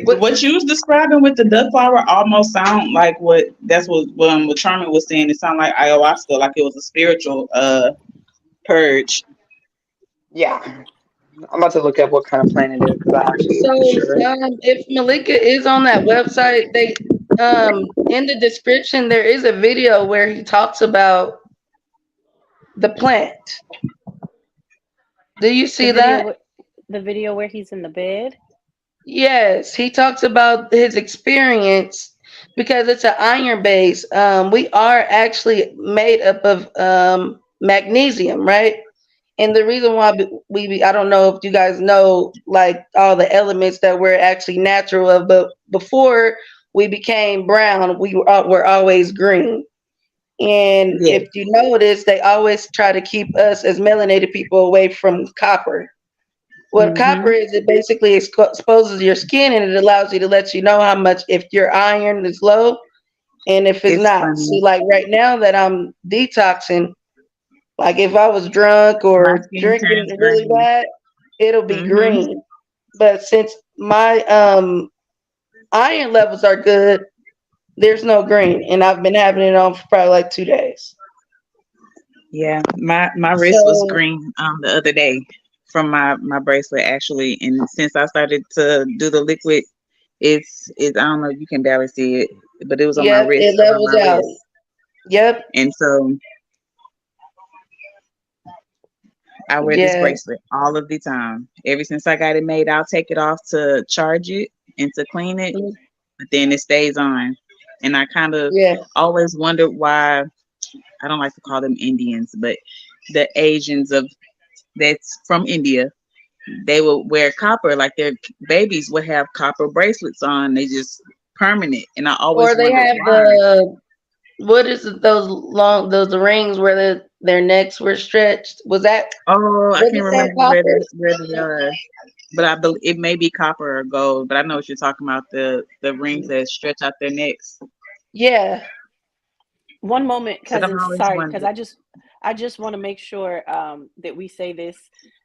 what? What you was describing with the duck flower almost sound like what Charmin was saying. It sounded like ayahuasca, like it was a spiritual purge. Yeah. I'm about to look up what kind of plant it is because I actually So am sure. if Malika is on that website, they in the description there is a video where he talks about the plant. Do you The see video that? wh- the video where he's in the bed. Yes, he talks about his experience because it's an iron base. We are actually made up of magnesium, right? And the reason why I don't know if you guys know like all the elements that we're actually natural of, but before we became brown, were always green. And Yeah. if you notice, they always try to keep us as melanated people away from copper. What copper Mm-hmm. is, it basically exposes your skin and it allows you to let you know how much if your iron is low and if it's It's not. funny. See, like right now that I'm detoxing, like if I was drunk My or skin drinking turns really green. bad, it'll be Mm-hmm. green. But since my iron levels are good, there's no green, and I've been having it on for probably like 2 days. Yeah. My wrist was So green the other day from my bracelet actually, and since I started to do the liquid, it's I don't know, you can barely see it, but it was on my yep, wrist, it around levels my out. wrist. Yep, And so I wear this yeah, bracelet all of the time. Ever since I got it made, I'll take it off to charge it and to clean it, mm, but then it stays on. And I kind of yeah. always wondered why I don't like to call them Indians, but the Asians of that's from India, they would wear copper, like their babies would have copper bracelets on. They just permanent, and I Or always they wondered have why. the what is it, those rings where their necks were stretched? Oh, I Was can't it that remember copper? where they are, but I believe it may be copper or gold. But I know what you're talking about, the rings that stretch out their necks. Yeah, One moment, But I've cousin. always Sorry, because wondered. I just want to make sure that we say this.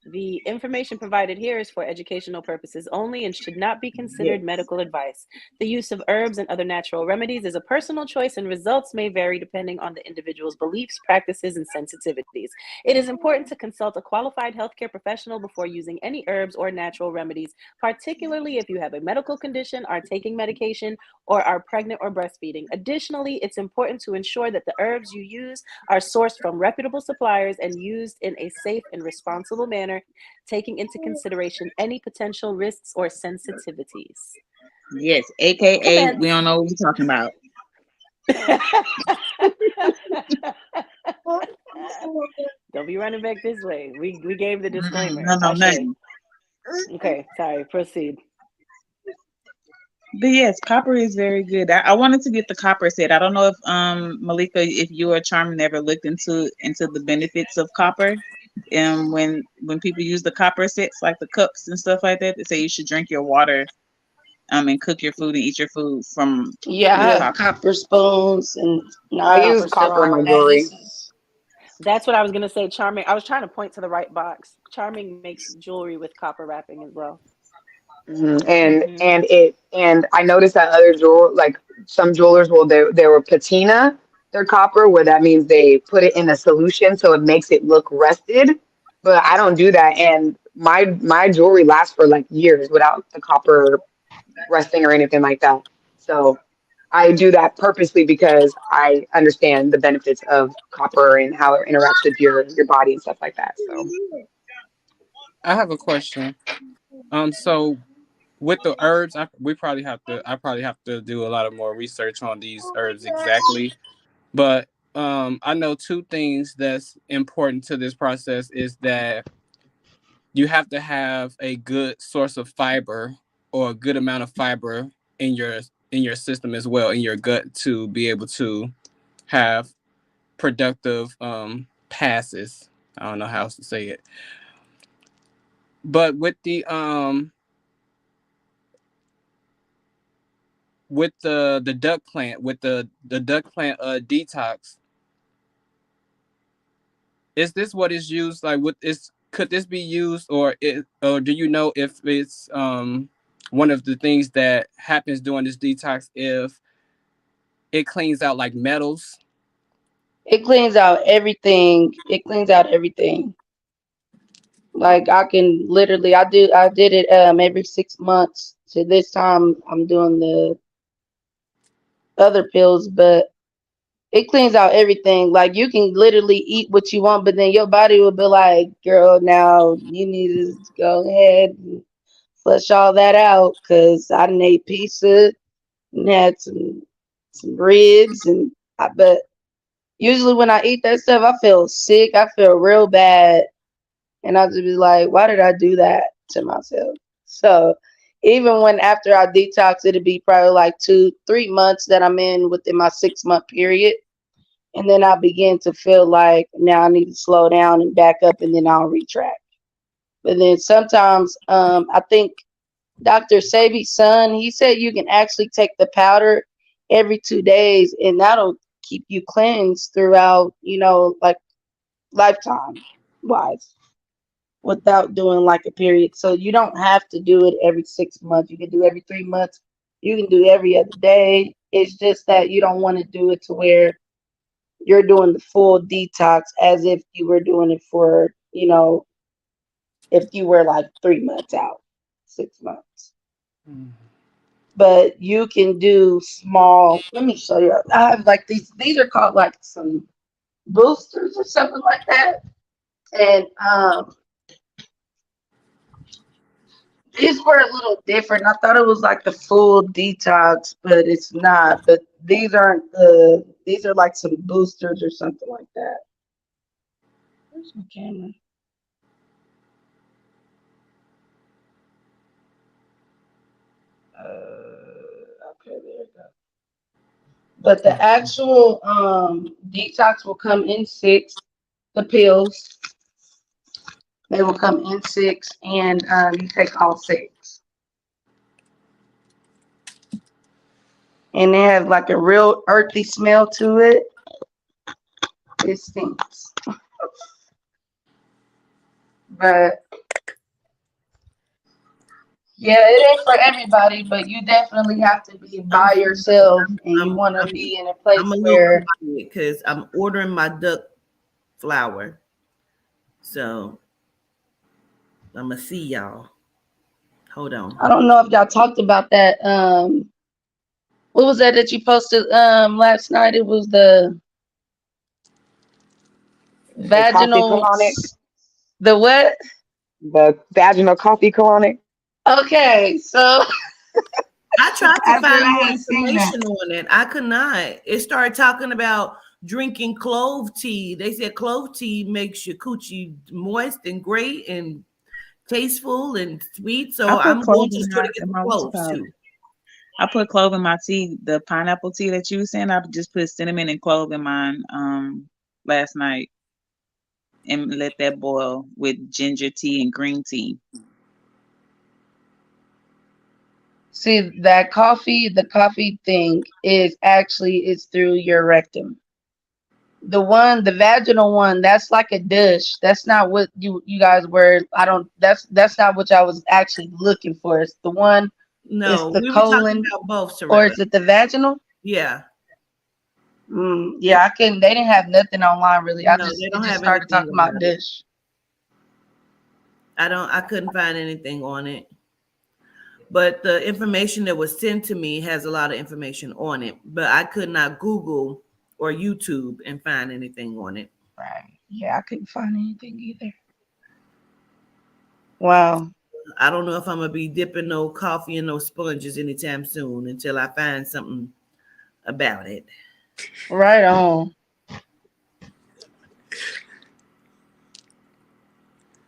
The information provided here is for educational purposes only and should not be considered Yes, medical advice. The use of herbs and other natural remedies is a personal choice, and results may vary depending on the individual's beliefs, practices, and sensitivities. It is important to consult a qualified healthcare professional before using any herbs or natural remedies, particularly if you have a medical condition, are taking medication, or are pregnant or breastfeeding. Additionally, it's important to ensure that the herbs you use are sourced from reputable suppliers and used in a safe and responsible manner, taking into consideration any potential risks or sensitivities. yes. AKA, we don't Commence. know what we're talking about. Don't be running back this way. We gave the Mm-mm, disclaimer. no, no, Ashe. nothing. Okay, sorry, proceed. But yes, copper is very good. I wanted to get the copper set. I don't know if Malika, if you or Charmin ever looked into the benefits of copper. When people use the copper sets, like the cups and stuff like that, they say you should drink your water and cook your food and eat your food from Yeah, I with have copper. copper spoons and I use non-copper copper in my That jewelry. ceramics. that's what I was gonna say. Charming. I was trying to point to the right box. Charming makes jewelry with copper wrapping as well. And Hmm. and I noticed that other jewel like some jewelers will they were patina their copper where that means they put it in a solution so it makes it look rusted. But I don't do that, and my jewelry lasts for like years without the copper rusting or anything like that. So I do that purposely because I understand the benefits of copper and how it interacts with your body and stuff like that. So I have a question. So with the herbs, I probably have to do a lot of more research on these herbs exactly. But I know two things that's important to this process is that you have to have a good source of fiber or a good amount of fiber in your system as well, in your gut, to be able to have productive passes. I don't know how else to say it. But with the duck plant, with the duck plant detox, is this what is used? Like, what is could this be used, or do you know if it's one of the things that happens during this detox, if it cleans out like metals? It cleans out everything. It cleans out everything. Like I can literally, I did it every 6 months. So this time I'm doing the other pills, but it cleans out everything. Like you can literally eat what you want, but then your body will be like, "Girl, now you need to go ahead and flush all that out." Because I done ate pizza and had some ribs, and but usually when I eat that stuff, I feel sick. I feel real bad, and I just be like, "Why did I do that to myself?" So even when after I detox, it'll be probably like 2, 3 months that I'm in within my 6 month period. And then I begin to feel like now I need to slow down and back up, and then I'll retract. But then sometimes, I think Dr. Sebi's son, he said you can actually take the powder every 2 days, and that'll keep you cleansed throughout, like lifetime wise, without doing like a period. So you don't have to do it every 6 months. You can do every 3 months. You can do every other day. It's just that you don't want to do it to where you're doing the full detox as if you were doing it for, if you were like 3 months out, 6 months. But you can do small. Let me show you. I have like these are called like some boosters or something like that. And these were a little different. I thought it was like the full detox, but it's not. But these aren't these are like some boosters or something like that. Where's my camera? Okay, there you go. But the actual detox will come in six. The pills, they will come in six, and you take all six. And they have like a real earthy smell to it. It stinks. But yeah, it ain't for everybody, but you definitely have to be I'm by yourself, and you I'm want to I'm be in a I'm place a little where quiet because I'm ordering my duck flour. So I'm gonna see y'all. Hold on. I don't know if y'all talked about that. What was that you posted last night? It was the the coffee vaginal, colonic, the what? the vaginal coffee colonic. Okay, so I tried to after find I more had seen that, information on it. I could not. It started talking about drinking clove tea. They said clove tea makes your coochie moist and great and tasteful and sweet. I So put I'm going cloves to in store to in get the my what's it cloves called? too. I put clove in my tea. The pineapple tea that you were saying, I just put cinnamon and clove in mine last night and let that boil with ginger tea and green tea. See, the coffee thing is actually it's through your rectum. The vaginal one, that's like a dish. That's not what you guys were. I don't. That's not what I was actually looking for. It's the one. It's No, the we were talking colon, about both, or Sorella. is it the vaginal? Yeah. Yeah, I couldn't. They didn't have nothing online really. No, they It don't just have started anything talking about about it. dish. I couldn't find anything on it. But the information that was sent to me has a lot of information on it. But I could not Google or YouTube and find anything on it. Right. Yeah, I couldn't find anything either. Wow. I don't know if I'm gonna be dipping no coffee in no sponges anytime soon until I find something about it. Right on.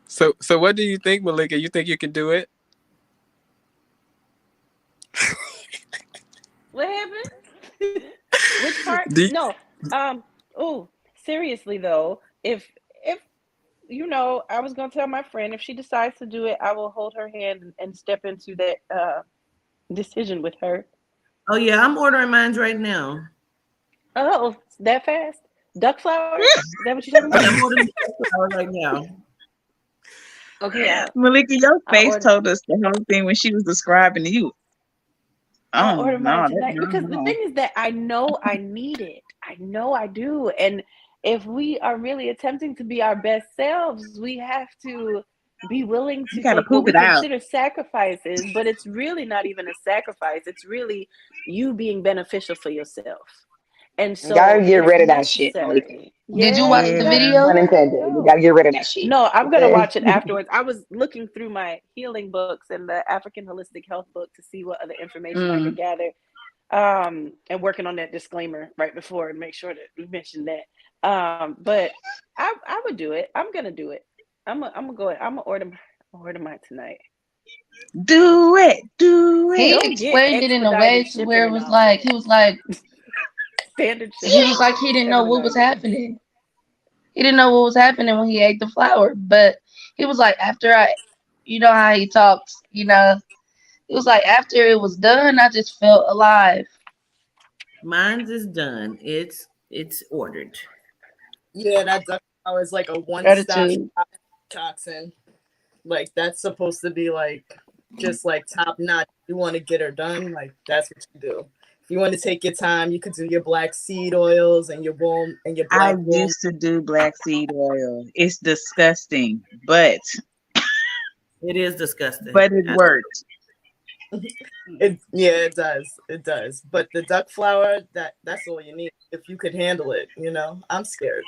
So what do you think, Malika? You think you can do it? What happened? Which part? Do No. Oh, seriously though, if I was gonna tell my friend if she decides to do it, I will hold her hand and step into that decision with her. Oh yeah, I'm ordering mine right now. Oh, that fast? Duck flowers? Is that what you're talking Yeah, about? I'm ordering flowers right now. Okay, Malika, your I'll face order. told us the whole thing when she was describing you. I'll Oh order mine no, that tonight because the no. thing is that I know I need it. I know I do. And if we are really attempting to be our best selves, we have to be willing You to gotta take what poop we it out. consider sacrifices, but it's really not even a sacrifice. It's really you being beneficial for yourself. And You gotta so get it's rid of that shit, Malika. necessary. Did you Yeah, watch you the Yeah. gotta video? let it Unintended. You go. gotta get rid of that shit. No, I'm gonna Okay. watch it afterwards. I was looking through my healing books and the African Holistic Health book to see what other information I could Mm. gather. And working on that disclaimer right before and make sure that we mention that. But I would do it. I'm gonna do it. I'm gonna go. I'm gonna order mine tonight. Do it. Do He it. Don't get explained it in a way expedited to where shipping it and was all of like that. he was like Standard he shipping, was like he didn't know what was 790. happening. He didn't know what was happening when he ate the flower, but he was like after you know how he talks, it was like after it was done, I just felt alive. Mine's is done. It's ordered. Yeah, that duck flower is like a one-stop Gratitude. toxin. Like that's supposed to be like just like top notch. You want to get her done, like that's what you do. If you want to take your time, you could do your black seed oils and your warm and your I black warm. used to do black seed oil. It's disgusting, but It is disgusting. it worked. It does. It does. But the duck flower, that's all you need. If you could handle it, I'm scared.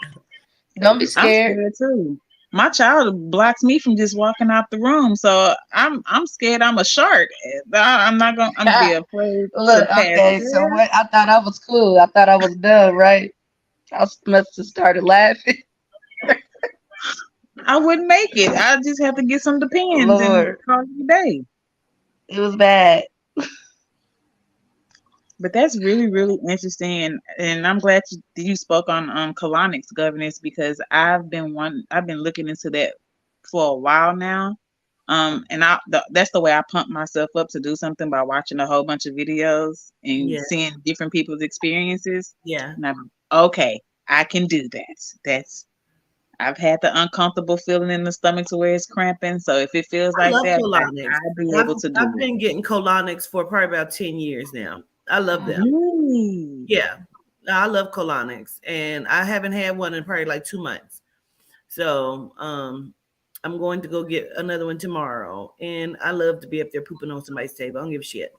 Don't be I'm scared. scared too. My child blocks me from just walking out the room, so I'm scared. I'm a shark. I'm not gonna. I'm be afraid to Look, pass okay, so there. what I thought I was cool. I thought I was done, right? Must have started laughing. I wouldn't make it. I just have to get some Depends and Lord, call it a day. it was bad. But that's really, really interesting, and I'm glad you spoke on colonics governance because I've been looking into that for a while now. And that's the way I pump myself up to do something by watching a whole bunch of videos and Yeah, seeing different people's experiences. yeah. And I'm okay, I can do that. I've had the uncomfortable feeling in the stomach to where it's cramping. So if it feels I like love that, colonics. I'll be I've able to do I've been getting colonics for probably about 10 years now. I love it. them. Really? Yeah. I love colonics. And I haven't had one in probably like 2 months. So I'm going to go get another one tomorrow. And I love to be up there pooping on somebody's table. I don't give a shit.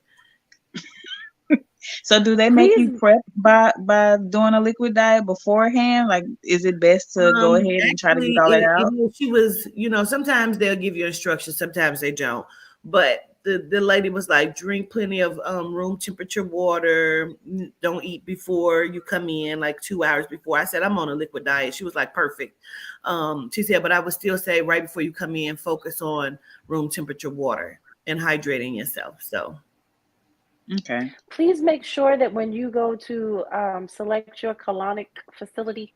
So do they make you Please, prep by doing a liquid diet beforehand? Like, is it best to go ahead and try to get Actually, all that out? she was, sometimes they'll give you instructions, sometimes they don't. But the lady was like, drink plenty of room temperature water. Don't eat before you come in, like 2 hours before. I said I'm on a liquid diet. She was like, perfect. She said, but I would still say right before you come in, focus on room temperature water and hydrating yourself. So Okay. Please make sure that when you go to select your colonic facility,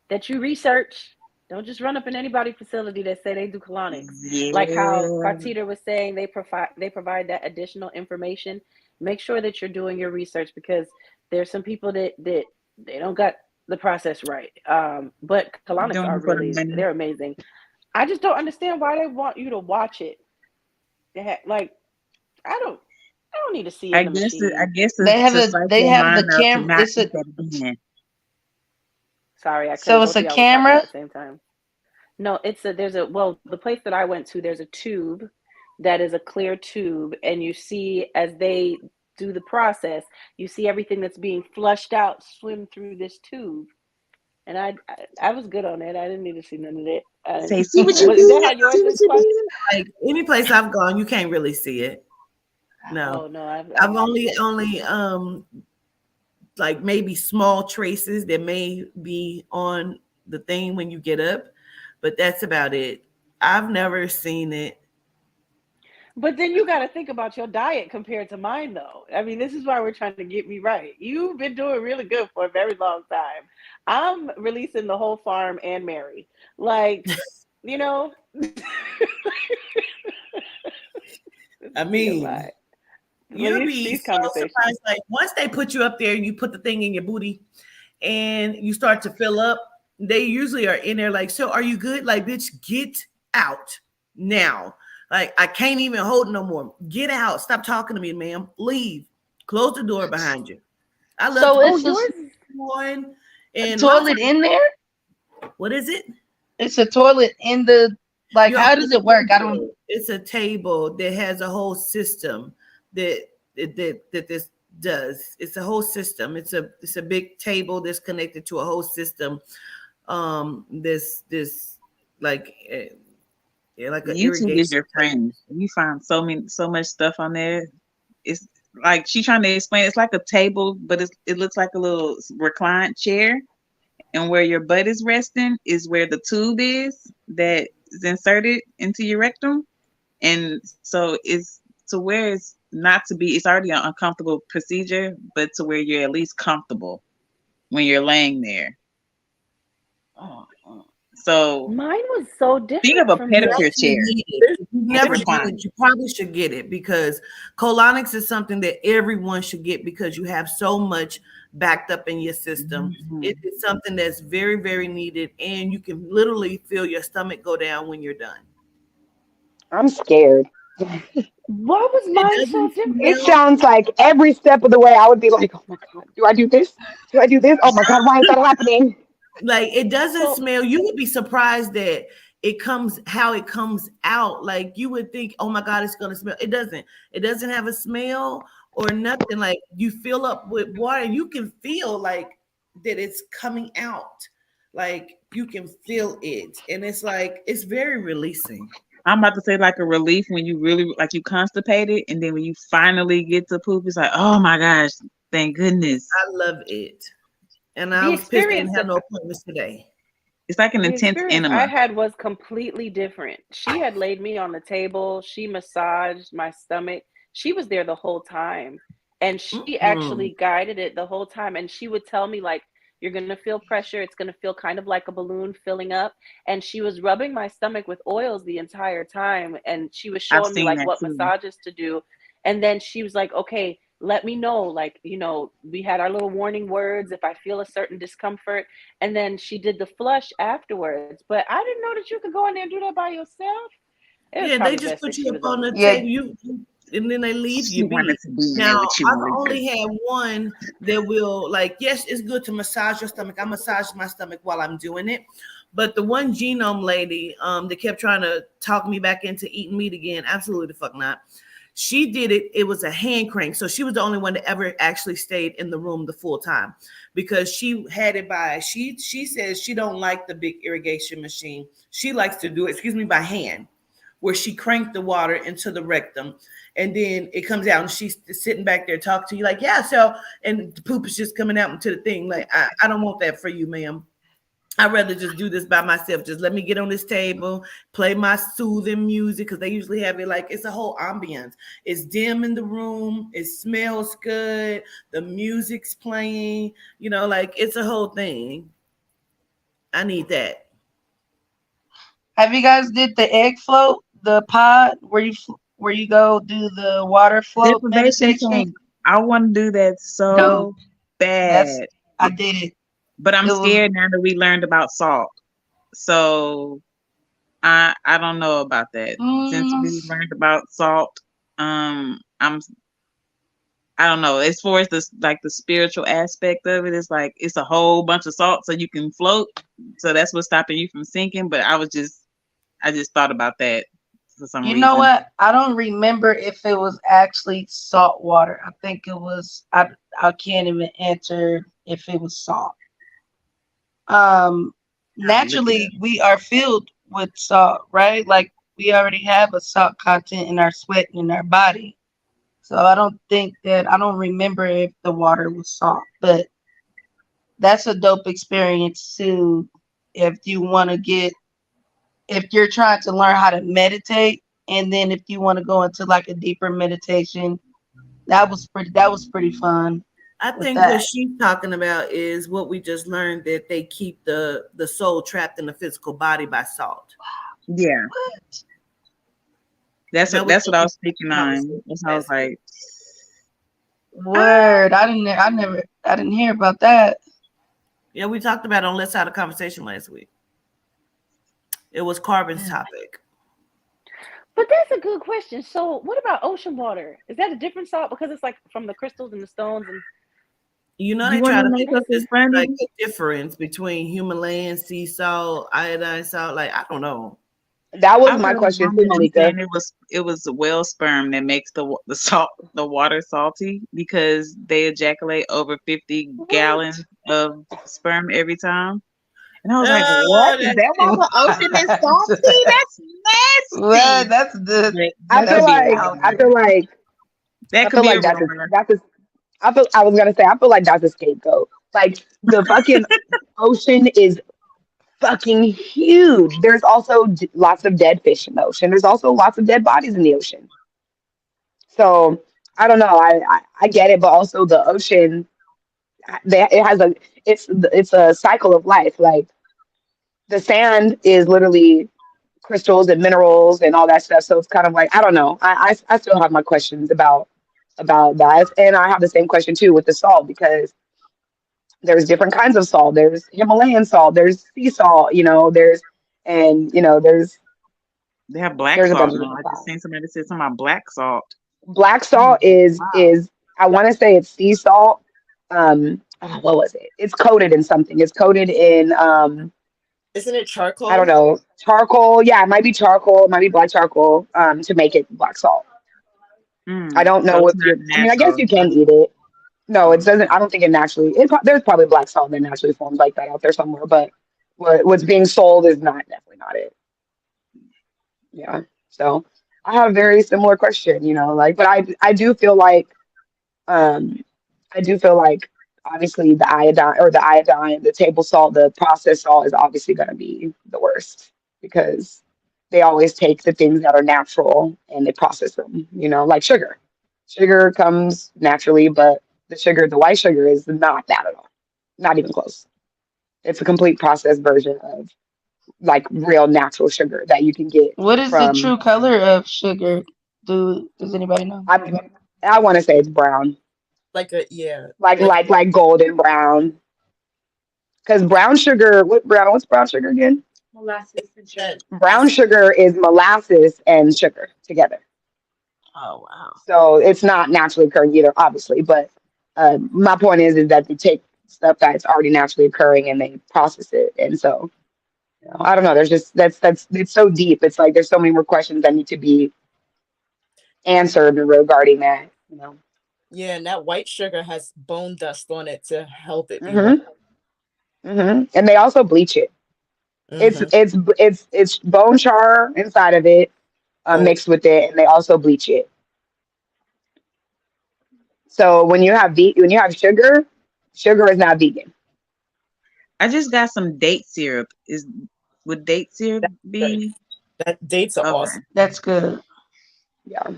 that you research. Don't just run up in anybody's facility that say they do colonics. Like how Yeah. Cartita was saying, they provide that additional information. Make sure that you're doing your research because there's some people that they don't got the process right. But colonics Doing are it for the really money. they're amazing. I just don't understand why they want you to watch it. Like I don't I don't need to see in the I machine. guess They have to a psych they your have the mind up to cam. not It's eat a that again. Sorry, I couldn't. so it's Both a of y'all were talking at camera. the same time. No, the place that I went to, there's a tube that is a clear tube, and you see as they do the process, you see everything that's being flushed out swim through this tube. And I was good on it. I didn't need to see none of that. Say, see what you Is that how did? yours See what is, you Quasi? did? Like any place I've gone, you can't really see it. No. Oh no, I've I've only like maybe small traces that may be on the thing when you get up, but that's about it. I've never seen it. But then you got to think about your diet compared to mine, though. I mean, this is why we're trying to get me right. You've been doing really good for a very long time. I'm releasing the whole farm and Mary. Like, you know, this I is mean, TMI. Like, you'll be these so conversations. surprised. Like once they put you up there and you put the thing in your booty and you start to fill up, they usually are in there like, so are you good? Like, bitch, get out now. Like, I can't even hold no more. Get out. Stop talking to me, ma'am. Leave. Close the door behind you. I love to So put Oh, it's yours. one. a And a lot of toilet times, in there. what is it? It's a toilet in the like. Your How does whole it work? I don't. table. It's a table that has a whole system that this does. It's a whole system. It's a big table that's connected to a whole system. This like yeah, like an YouTube is irrigation your type. friend. You find so much stuff on there. It's like she trying to explain. It's like a table, but it looks like a little reclined chair, and where your butt is resting is where the tube is that is inserted into your rectum, and so it's to where it's not to be. It's already an uncomfortable procedure, but to where you're at least comfortable when you're laying there. Oh, oh. So Mine was so think of different a from You pedicure yours. actually chair. need it. If you've It's never did reclined. it, you probably should get it because colonics is something that everyone should get because you have so much backed up in your system. It Mhm. is something that's very, very needed, and you can literally feel your stomach go down when you're done. I'm scared. Why was It mine so doesn't It different? smell sounds like every step of the way I would be like, oh my God, do I do this? Do I do this? Oh my God, why is that happening? like it doesn't So smell. You would be surprised that it comes how it comes out. Like you would think, oh my God, it's gonna smell. It doesn't. It doesn't have a smell or nothing. Like you fill up with water, and you can feel like that it's coming out. Like you can feel it, and it's like it's very releasing. I'm about to say like a relief when you really like you constipated, and then when you finally get to poop, it's like, oh my gosh, thank goodness. I love it, and I the was pissed I experience didn't have that no appointments today. It's like an the intense experience I enema. had was completely different. She had laid me on the table. She massaged my stomach. She was there the whole time. And she Mm-mm. actually guided it the whole time. And she would tell me, like, you're going to feel pressure. It's going to feel kind of like a balloon filling up. And she was rubbing my stomach with oils the entire time. And she was I've showing me, seen like, that what too. massages to do. And then she was like, okay, let me know. Like, we had our little warning words if I feel a certain discomfort, and then she did the flush afterwards. But I didn't know that you could go in there and do that by yourself. It was Yeah, they probably just best put that you she up was on over the there. Yeah, table, and then they leave She you wanted be. to be in there Now, with you, I've Malika. only had one that will like, yes, it's good to massage your stomach. I massage my stomach while I'm doing it. But the one genome lady, that kept trying to talk me back into eating meat again, absolutely the fuck not. She did it. It was a hand crank. So she was the only one that ever actually stayed in the room the full time because she had it by she says she don't like the big irrigation machine. She likes to do it, excuse me, by hand, where she cranked the water into the rectum and then it comes out and she's sitting back there talking to you like, yeah, so and the poop is just coming out into the thing. Like, I don't want that for you, ma'am. I'd rather just do this by myself. Just let me get on this table, play my soothing music because they usually have it like it's a whole ambience. It's dim in the room, it smells good, the music's playing, like it's a whole thing. I need that. Have you guys did the egg float, the pod where you go do the water float Deprivation meditation? tank. I want to do that Dope. so That's bad, I did it. but I'm It was scared now that we learned about salt. So I don't know about that. Since mm, we learned about salt, I'm I don't know. As far as this like the spiritual aspect of it, it's like it's a whole bunch of salt so you can float. So that's what's stopping you from sinking. But I just thought about that for some you know reason. what? I don't remember if it was actually salt water. I think it was I can't even answer if it was salt. Um I have to look it up. Naturally we are filled with salt, right? Like we already have a salt content in our sweat and in our body. So I don't remember if the water was salt, but that's a dope experience too. If you want to if you're trying to learn how to meditate, and then if you want to go into like a deeper meditation, that was pretty fun I with think what that. she's talking about is what we just learned that they keep the soul trapped in the physical body by salt. Yeah, What? That was that's what what I we was speaking conversation on. And I was last week. like, Word. I didn't hear about that. Yeah, we talked about it on Let's Have a Conversation last week. It was Carbon's Yeah. topic. But that's a good question. So, what about ocean water? Is that a different salt because it's like from the crystals and the stones and you They want try to to make make us this like funny? a difference between Himalayan sea salt, iodine salt. Like I don't know. That was I've my heard a question too, woman Malika. saying it was the whale sperm that makes the salt the water salty because they ejaculate over 50 what? gallons of sperm every time. And I was like, what? Oh, Is that's that why the ocean is salty? That's Well, nasty. But I that feel could be a like wow. I rumor. feel like That I could feel be like a rumor. that's a I was gonna say I feel like that's a scapegoat. Like the fucking ocean is fucking huge. There's also lots of dead fish in the ocean. There's also lots of dead bodies in the ocean. So I don't know. I get it, but also the ocean, it has a it's a cycle of life. Like the sand is literally crystals and minerals and all that stuff. So it's kind of like I don't know. I still have my questions about that, and I have the same question too with the salt because there's different kinds of salt. There's Himalayan salt. There's sea salt. They have black There's a bunch salt of now. different I just salts. seen somebody say something about black salt. Black I'm salt like, wow. is I want to say it's sea salt. What was it? It's coated in something. It's coated in Isn't it I don't charcoal? know, charcoal. Yeah, it might be charcoal. It might be black charcoal. To make it black salt. I don't So know it's if not you. I mean, I guess natural. you can eat it. No, it Mm. doesn't. I don't think it naturally. There's probably black salt that naturally forms like that out there somewhere, but what's being sold is not definitely not it. Yeah. So I have a very similar question. Like, but um, I do feel like obviously the table salt, the processed salt is obviously going to be the worst because they always take the things that are natural and they process them. Like sugar. Sugar comes naturally, but the white sugar is not that at all. Not even close. It's a complete processed version of like real natural sugar that you can get What is the from. true color of sugar? Does anybody know? I want to say it's brown, Like a yeah, like like like golden brown. Because brown sugar, what's brown sugar again? that. Brown sugar is molasses and sugar together. Oh wow. So it's not naturally occurring either, obviously. But my point is that they take stuff that's already naturally occurring and they process it. And so I don't know. There's just that's it's so deep. It's like there's so many more questions that need to be answered regarding that. Yeah, and that white sugar has bone dust on it to help it be white. Hmm. And they also bleach it. It's Hmm. it's it's bone char inside of it Oh, mixed with it, and they also bleach it. So when you have sugar, sugar is not vegan. I just got some date syrup. Is Would date syrup That's good. be That dates are okay? awesome. That's good. Yeah.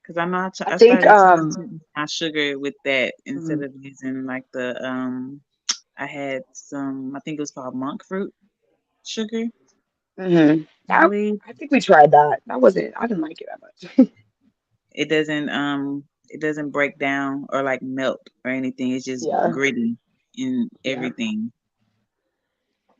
Because I know I I think started substituting my sugar with that instead mhm, of using like the I had some, I think it was called monk fruit sugar, mhm. I believe. I think we tried that. That wasn't. I didn't like it that much. It doesn't break down or like melt or anything. It's just Yeah, gritty in yeah. everything.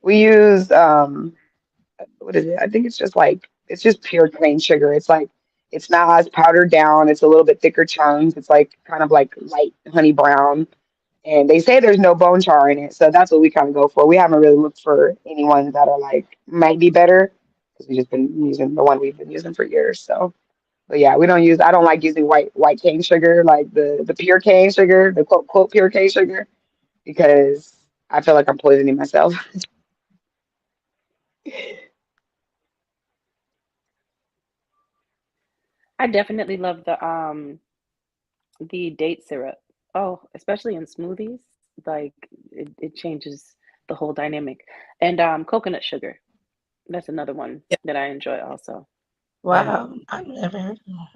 We use what is it? I think it's just like it's just pure cane sugar. It's like it's not as powdered down. It's a little bit thicker chunks. It's like kind of like light honey brown. And they say there's no bone char in it, so that's what we kind of go for. We haven't really looked for any ones that are like might be better because we've just been using the one we've been using for years. So, but yeah, we don't use. I don't like using white cane sugar, like the pure cane sugar, the quote pure cane sugar, because I feel like I'm poisoning myself. I definitely love the date syrup. Oh, especially in smoothies, like it changes the whole dynamic. And coconut sugar. That's another one Yeah, that I enjoy also. yeah. Wow, I've never heard of that.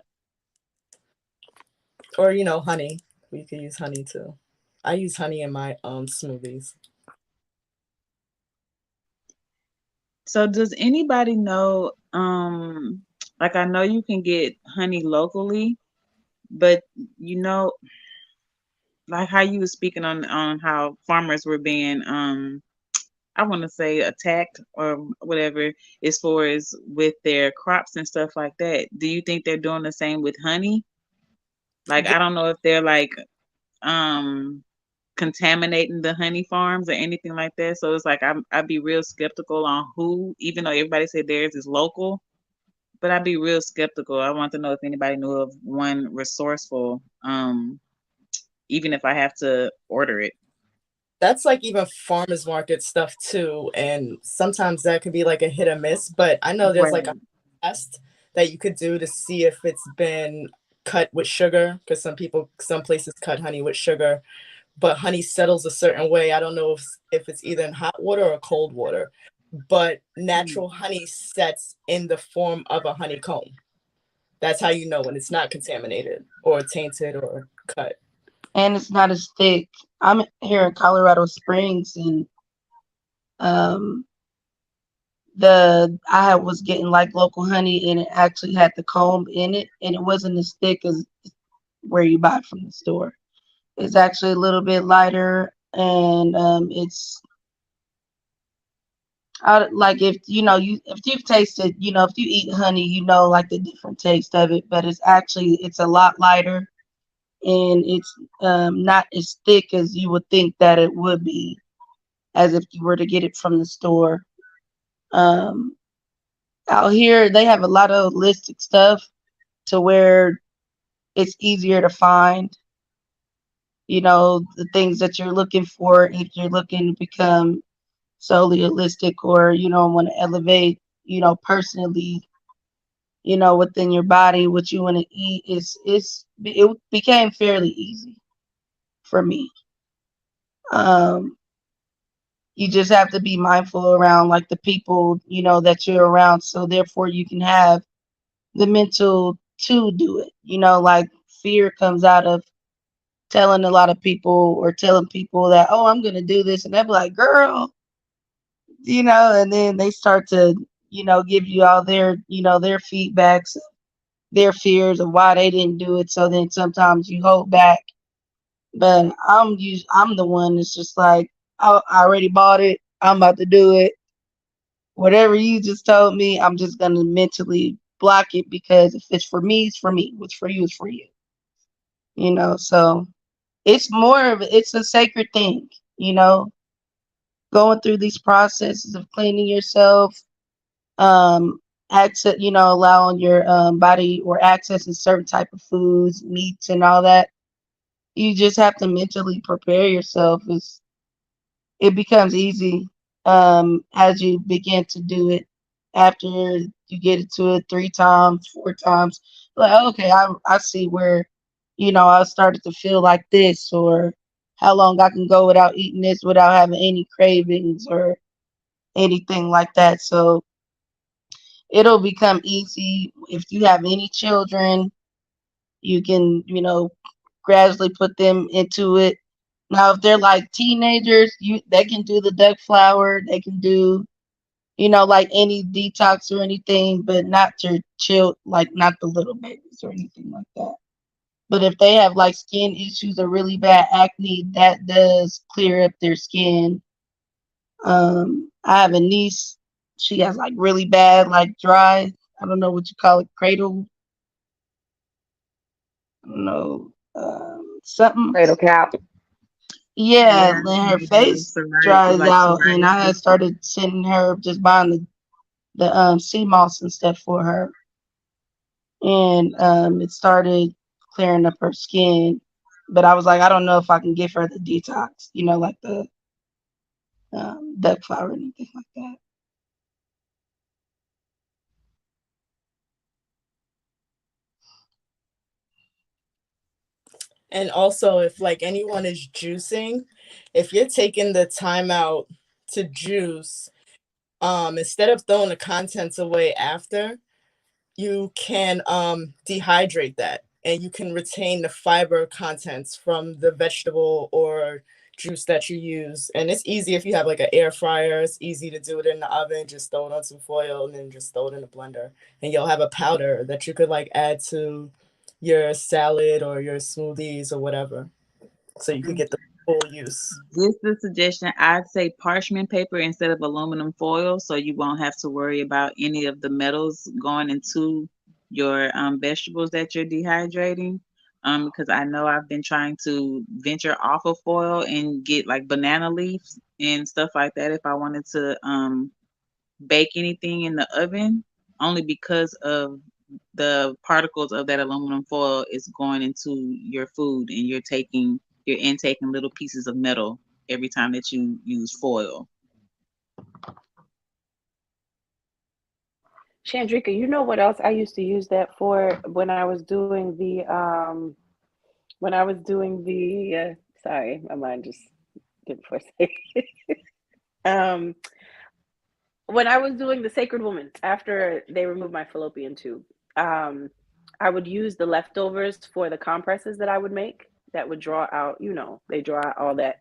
Or honey. We could use honey too. I use honey in my smoothies. So does anybody know like I know you can get honey locally, but you know like how you were speaking on how farmers were being I want to say attacked or whatever as far as with their crops and stuff like that. Do you think they're doing the same with honey? Like Yeah, I don't know if they're like um contaminating the honey farms or anything like that. So it's like I'd be real skeptical on who, even though everybody said theirs is local, but I'd be real skeptical. I want to know if anybody knew of one resourceful, even if I have to order it. that's like even farmers market stuff too, and sometimes that could be like a hit or miss. But I know there's like a Right. test that you could do to see if it's been cut with sugar, because some places cut honey with sugar, but honey settles a certain way. I don't know if it's either in hot water or cold water, but Mm. natural honey sets in the form of a honeycomb. That's how you know when it's not contaminated or tainted or cut. And it's not as thick. I'm here in Colorado Springs, and um, was getting like local honey, and it actually had the comb in it, and it wasn't as thick as where you buy it from the store. It's actually a little bit lighter, and it's like if if you've tasted, if you eat honey, like the different taste of it, but it's a lot lighter, and it's not as thick as you would think that it would be, as if you were to get it from the store. Um, Out here, they have a lot of holistic stuff to where it's easier to find, the things that you're looking for if you're looking to become solely holistic, or, want to elevate, personally, within your body, what you want to eat it became fairly easy for me. Um, you just have to be mindful around like the people, that you're around. So therefore you can have the mental to do it. Like fear comes out of telling a lot of people, or telling people that, oh, I'm gonna do this, and they're like, girl, and then they start to, give you all their, their feedbacks, their fears of why they didn't do it. So then sometimes you hold back. But I'm the one that's just like, oh, I already bought it. I'm about to do it. Whatever you just told me, I'm just gonna mentally block it, because if it's for me, it's for me. What's for you is for you. So it's a sacred thing, you know, going through these processes of cleaning yourself, um, access, allowing your body or accessing certain type of foods, meats, and all that. You just have to mentally prepare yourself. It becomes easy as you begin to do it. After you get into it 3 times, 4 times, like, okay, I see where, I started to feel like this, or how long I can go without eating this without having any cravings or anything like that. So it'll become easy if you have any children. You can, gradually put them into it. Now, if they're like teenagers, they can do the duck flower. They can do, like any detox or anything, but not your like not the little babies or anything like that. But if they have like skin issues or really bad acne, that does clear up their skin. I have a niece. She has like really bad, like dry. I don't know what you call it, cradle. I don't know, something. Cradle cap. Yeah, Yeah, then her they do face dries like out, and I had psoriasis. started sending her just buying the sea moss and stuff for her, and it started clearing up her skin. But I was like, I don't know if I can give her the detox, like the duck flower or anything like that. And also, if like anyone is juicing, if you're taking the time out to juice, instead of throwing the contents away after, you can dehydrate that, and you can retain the fiber contents from the vegetable or juice that you use. And it's easy if you have like an air fryer. It's easy to do it in the oven. Just throw it on some foil and then just throw it in a blender, and you'll have a powder that you could like add to your salad or your smoothies or whatever, so you could get the full use. Just a suggestion, I'd say parchment paper instead of aluminum foil, so you won't have to worry about any of the metals going into your vegetables that you're dehydrating. Because I know I've been trying to venture off of foil and get like banana leaves and stuff like that if I wanted to bake anything in the oven, only because of the particles of that aluminum foil is going into your food and you're intaking little pieces of metal every time that you use foil. Chandrika, you know what else I used to use that for when I was doing the sorry, my mind just didn't for a second. um when I was doing the Sacred Woman after they removed my fallopian tube, um I would use the leftovers for the compresses that I would make that would draw out, they draw out all that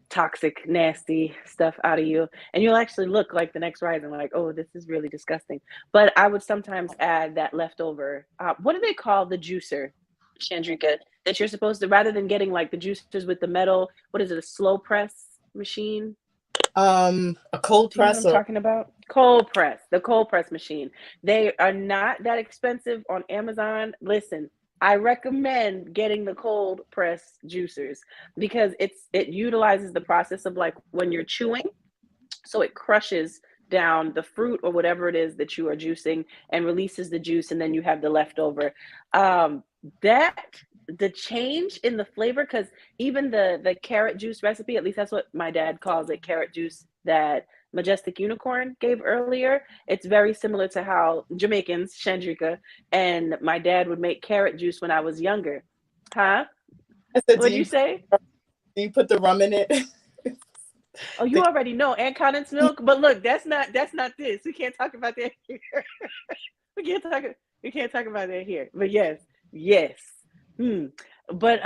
toxic, nasty stuff out of you. And you'll actually look like the next rising, like, oh, this is really disgusting. But I would sometimes add that leftover. What do they call the juicer, Chandrika? That you're supposed to, rather than getting like the juicers with the metal, what is it, a slow press machine? A cold Do you know what press I'm or talking about? Cold press, the cold press machine. They are not that expensive on Amazon. Listen, I recommend getting the cold press juicers because it utilizes the process of like when you're chewing, so it crushes down the fruit or whatever it is that you are juicing and releases the juice, and then you have the leftover. That the change in the flavor, because even the carrot juice recipe, at least that's what my dad calls it, carrot juice, that Majestic Unicorn gave earlier, it's very similar to how Jamaicans, Chandrika, and my dad would make carrot juice when I was younger. Huh? I said, What'd you say? do you put the rum in it? Oh, you The- already know, and condensed milk. But look, that's not this. We can't talk about that here. we can't talk we can't talk about that here. But yes, yes. Hmm. But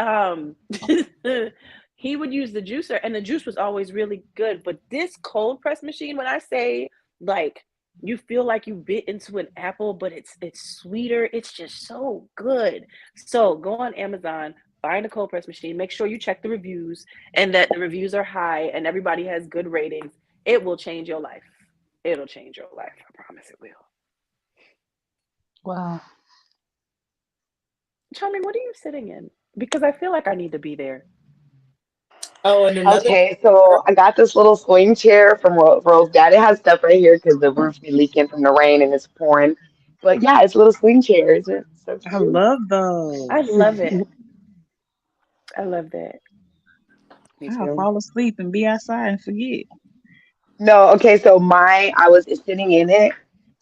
he would use the juicer, and the juice was always really good. But this cold press machine, when I say like you feel like you bit into an apple, but it's sweeter. It's just so good. So go on Amazon, find a cold press machine. Make sure you check the reviews and that the reviews are high and everybody has good ratings. It will change your life. It'll change your life. I promise it will. Wow. Charming, what are you sitting in? Because I feel like I need to be there. oh, and another Okay, so I got this little swing chair from Rose Dad. It has stuff right here because the roof be leaking from the rain and it's pouring. But yeah, it's a little swing chair. Isn't it so I cute? love I those. love it. I love that. Me I'll too. fall asleep and be outside and forget. No, okay, so I was sitting in it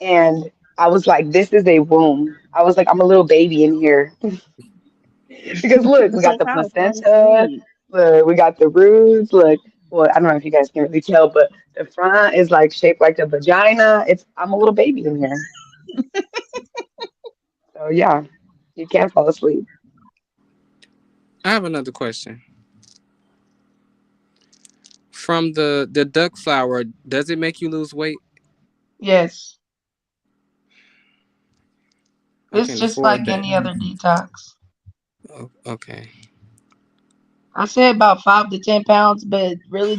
and I was like, this is a womb. I was like, I'm a little baby in here. Because look, we got So the I'll fall placenta, asleep. Look, we got the roots. Look, well, I don't know if you guys can really tell, but the front is like shaped like a vagina. It's I'm a little baby in here. So yeah, you can't fall asleep. I have another question. From the duck flower, does it make you lose weight? Yes, I it's can't just afford like that. any other detox. Oh, okay. I say about 5 to 10 pounds, but really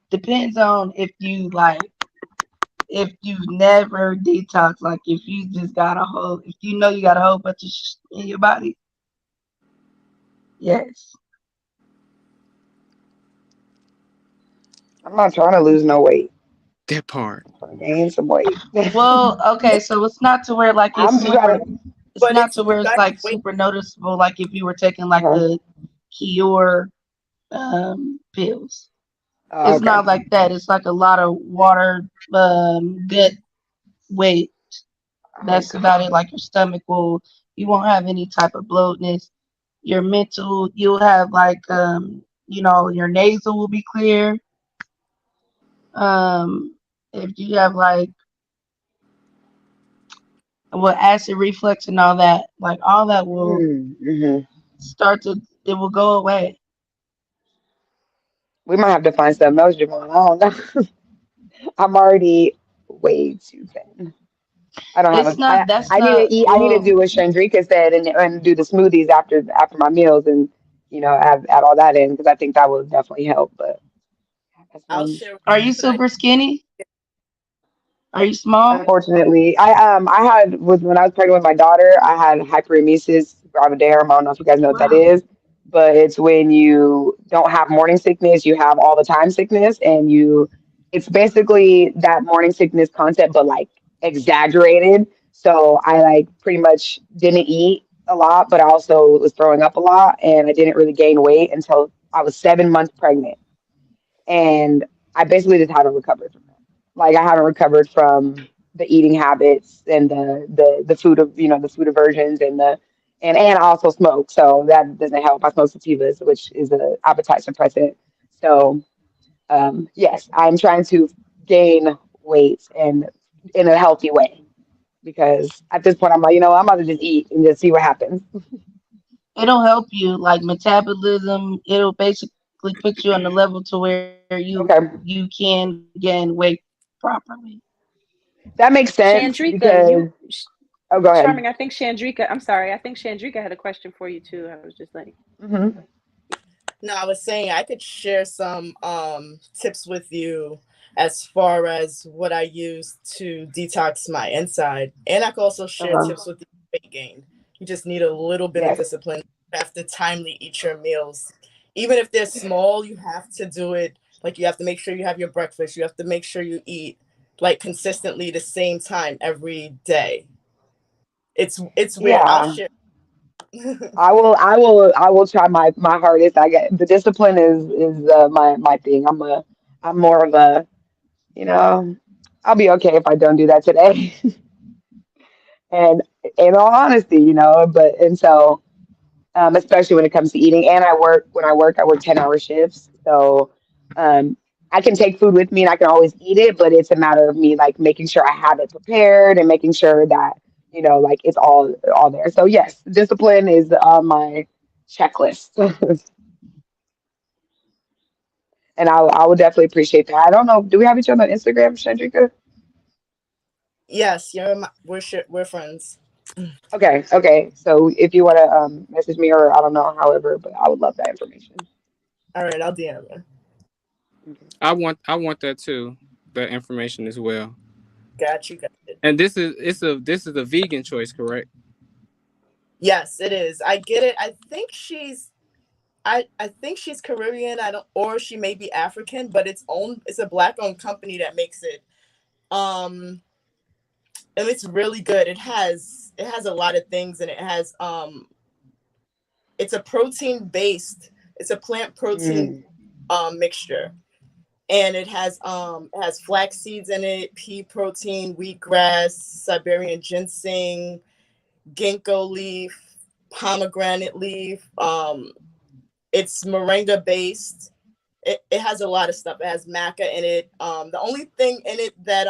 depends on if you like if you never detox, like if you just got a whole, if you know you got a whole bunch of in your body. Yes. I'm not trying to lose no weight. That part. I'm trying to gain some weight. Well, okay, so it's not to where like I'm it's just trying super. to. It's But not it's to you where it's guys like wait. super noticeable. Like if you were taking like Uh-huh. the Cure pills. Oh, It's okay. not like that. It's like a lot of water, gut weight. Oh, That's God. about it. Like your stomach will, you won't have any type of bloatness. Your mental, you'll have like, your nasal will be clear. If you have like, well, acid reflux and all that, like all that will Mm-hmm. start to, it will go away. We might have to find something else, Javon. I don't know. I'm already way too thin. I don't have It's a. not, that's I need to not, eat. I need to well, do what Chandrika said and do the smoothies after my meals and add all that in because I think that will definitely help. But that I'll sounds. share with are you you what I super skinny? Are you small? Unfortunately, I had was when I was pregnant with my daughter, I had hyperemesis gravidarum. I don't know if you guys know what that Wow. is, but it's when you don't have morning sickness, you have all the time sickness, and it's basically that morning sickness concept, but like exaggerated. So I like pretty much didn't eat a lot, but I also was throwing up a lot, and I didn't really gain weight until I was 7 months pregnant, and I basically just haven't recovered from that. Like I haven't recovered from the eating habits and the food of the food aversions and I also smoke, so that doesn't help. I smoke sativas, which is an appetite suppressant. So yes, I'm trying to gain weight and in a healthy way because at this point I'm like, I'm about to just eat and just see what happens. It'll help you like metabolism. It'll basically put you on the level to where you Okay, can gain weight properly. that makes sense Chandrika, because oh, go ahead. Charming, I think Chandrika, I'm sorry, I think Chandrika had a question for you too. I was just like, Hmm. No, I was saying I could share some tips with you as far as what I use to detox my inside. And I could also share Uh-huh. tips with the weight gain. You just need a little bit of Yes. discipline. You have to timely eat your meals. Even if they're small, you have to do it. Like you have to make sure you have your breakfast. You have to make sure you eat like consistently the same time every day. It's weird. I'll Yeah. share. I will try my hardest. I get the discipline is my thing. I'm more of a, you know, I'll be okay if I don't do that today. And in all honesty, but and so especially when it comes to eating. And I work 10-hour shifts. So um, I can take food with me and I can always eat it, but it's a matter of me like making sure I have it prepared and making sure that, like it's all there. So yes, discipline is on my checklist. And I would definitely appreciate that. I don't know. Do we have each other on Instagram, Shandrika? Yes, we're friends. Okay, okay. So if you want to message me or I don't know, however, but I would love that information. All right, I'll DM you. Okay. I want that too. That information as well. Got you. Got it. And this is a vegan choice, correct? Yes, it is. I get it. I think she's Caribbean. I don't, or she may be African, but it's a black owned company that makes it. Um and it's really good. It has a lot of things and it's a protein based, it's a plant protein Mm. mixture. And it has flax seeds in it, pea protein, wheatgrass, Siberian ginseng, ginkgo leaf, pomegranate leaf, It's moringa based. It has a lot of stuff. It has maca in it. The only thing in it that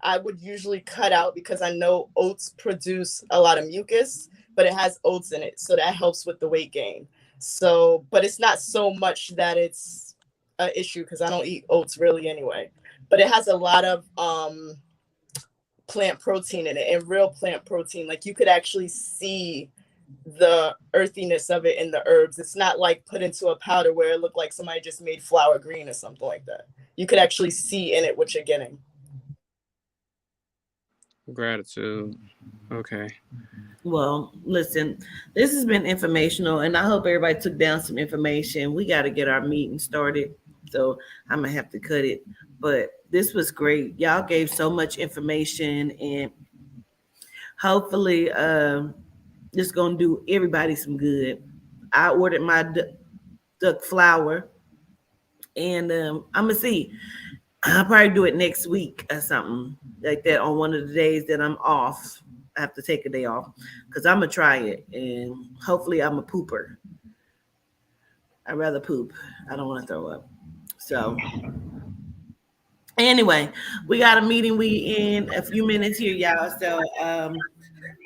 I would usually cut out, because I know oats produce a lot of mucus, but it has oats in it, so that helps with the weight gain. So, but it's not so much that it's an issue, because I don't eat oats really anyway. But it has a lot of plant protein in it, and real plant protein. Like, you could actually see the earthiness of it in the herbs. It's not like put into a powder where it looked like somebody just made flour green or something like that. You could actually see in it what you're getting. Gratitude. Okay. Well, listen, this has been informational, and I hope everybody took down some information. We got to get our meeting started, so I'm gonna have to cut it. But this was great. Y'all gave so much information, and hopefully, this gonna do everybody some good. I ordered my duck flour, and I'm gonna see. I'll probably do it next week or something like that on one of the days that I'm off. I have to take a day off because I'm gonna try it, and hopefully I'm a pooper. I'd rather poop. I don't want to throw up. So anyway, we got a meeting. We in a few minutes here, y'all. So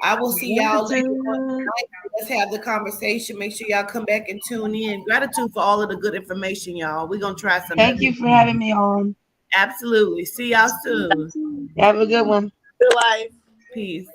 I will see y'all later on Gratitude. tonight. Let's have the conversation. Make sure y'all come back and tune in. Gratitude for all of the good information, y'all. We're gonna try some of Thank it. you for having me on. Absolutely. See y'all soon. Have a good one. Good life. Peace.